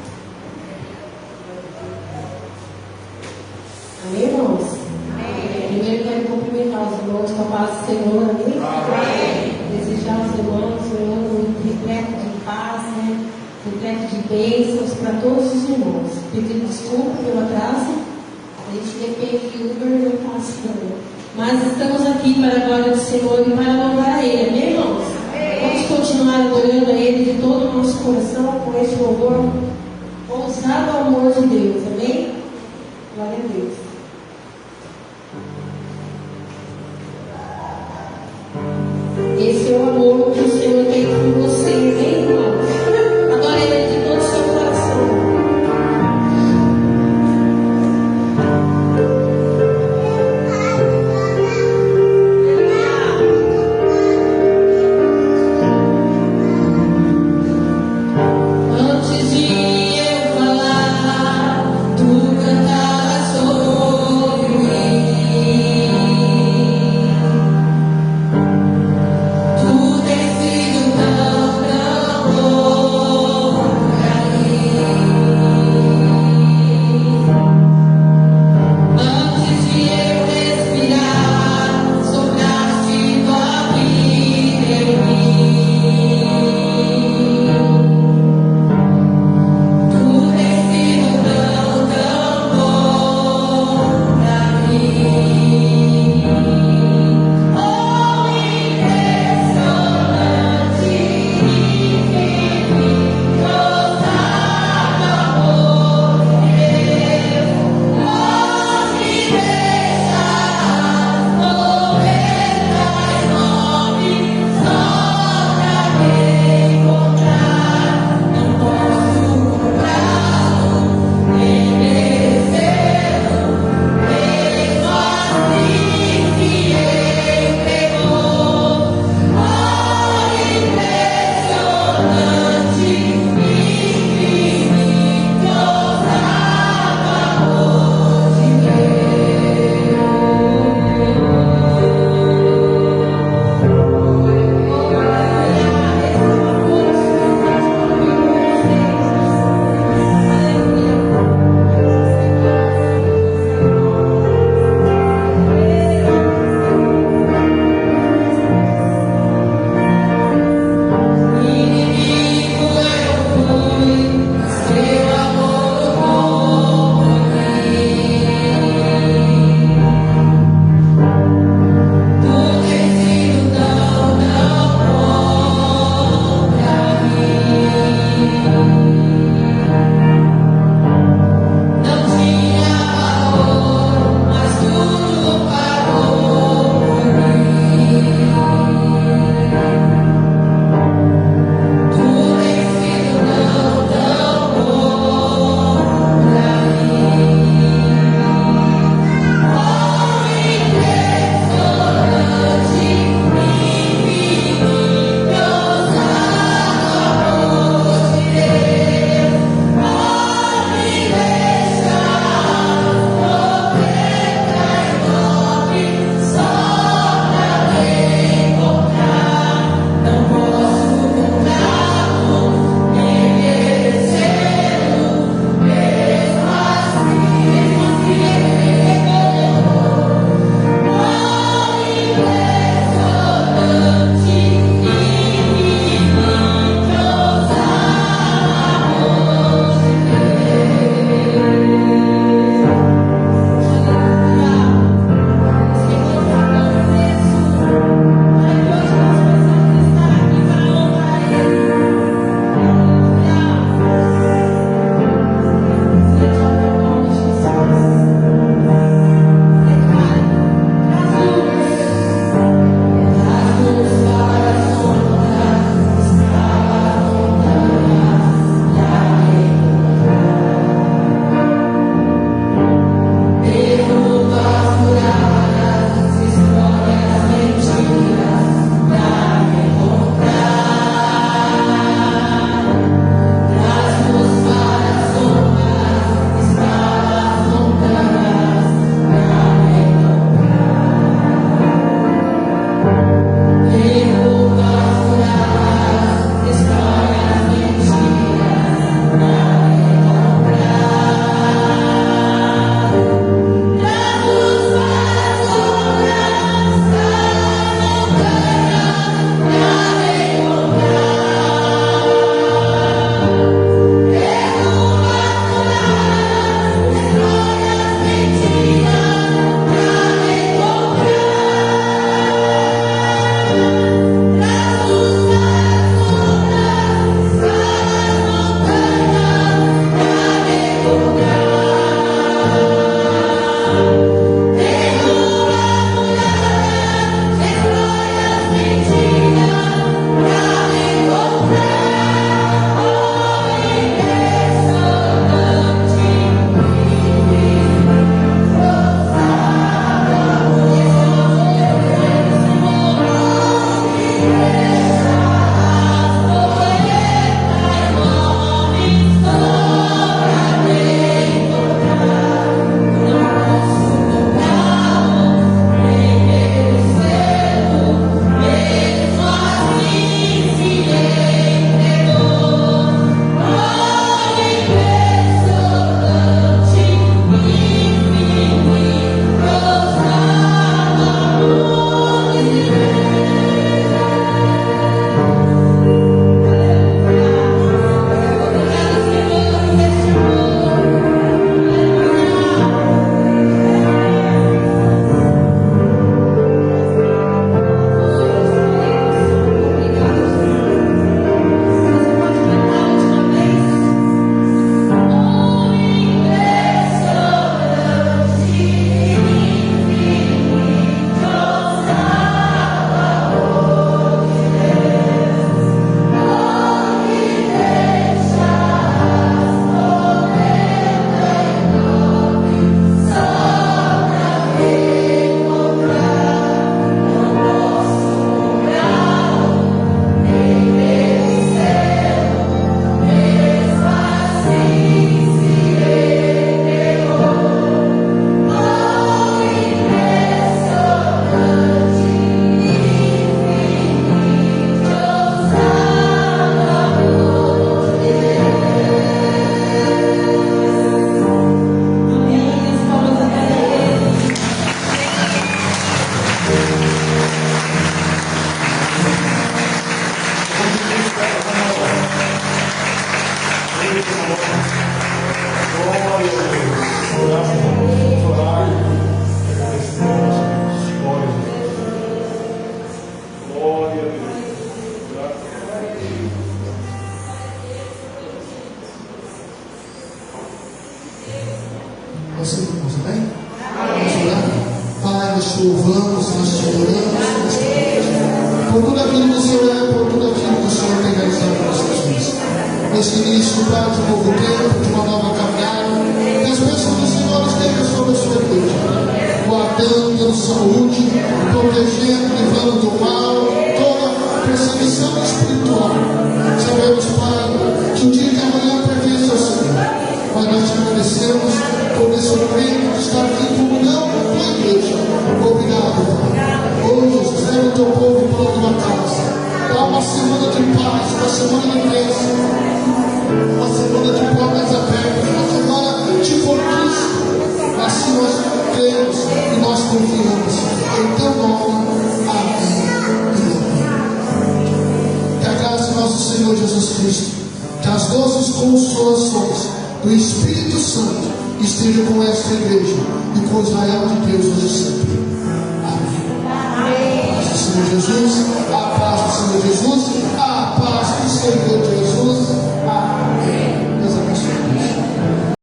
Amém, irmãos? Primeiro quero cumprimentar os irmãos com a paz do Senhor, amém? Desejar aos irmãos um repleto de paz, né? Repleto de bênçãos para todos os irmãos. Pedir desculpa pelo atraso, a gente depende de Uber e não passa também. Mas estamos aqui para a glória do Senhor e para louvar a Ele, amém, irmãos? Vamos continuar adorando a Ele de todo o nosso coração com este louvor ousado ao amor de Deus, amém? Glória a Deus. Esse é o amor que o Senhor tem por você, amém, irmãos? Adore Ele de todo o seu coração. Antes de eu falar, tu cantavas sobre louvamos, nós te adoramos, por tudo aquilo que o Senhor é, por tudo aquilo que o Senhor tem realizado em nossas vidas. Nesse início, Pai, de um novo tempo, de uma nova caminhada, que as bênçãos do Senhor estejam sobre a sua igreja, guardando, dando saúde, protegendo, livrando do mal, toda perseguição espiritual. Sabemos, Pai, que o dia de amanhã pertence ao Senhor, mas nós te agradecemos por esse momento de estar aqui como não com a igreja. Obrigado, Pai. Hoje, Jesus, leva o teu povo para a tua casa. Dá uma semana de paz, uma semana de bênção, uma semana de portas abertas, uma semana de conquista. Assim nós cremos e nós confiamos. Em teu nome, amém e amém. Que a graça do nosso Senhor Jesus Cristo, que as doces consolações do Espírito Santo estejam com esta igreja e com Israel de Deus hoje sempre. Amém. Amém. Nosso Senhor Jesus, a paz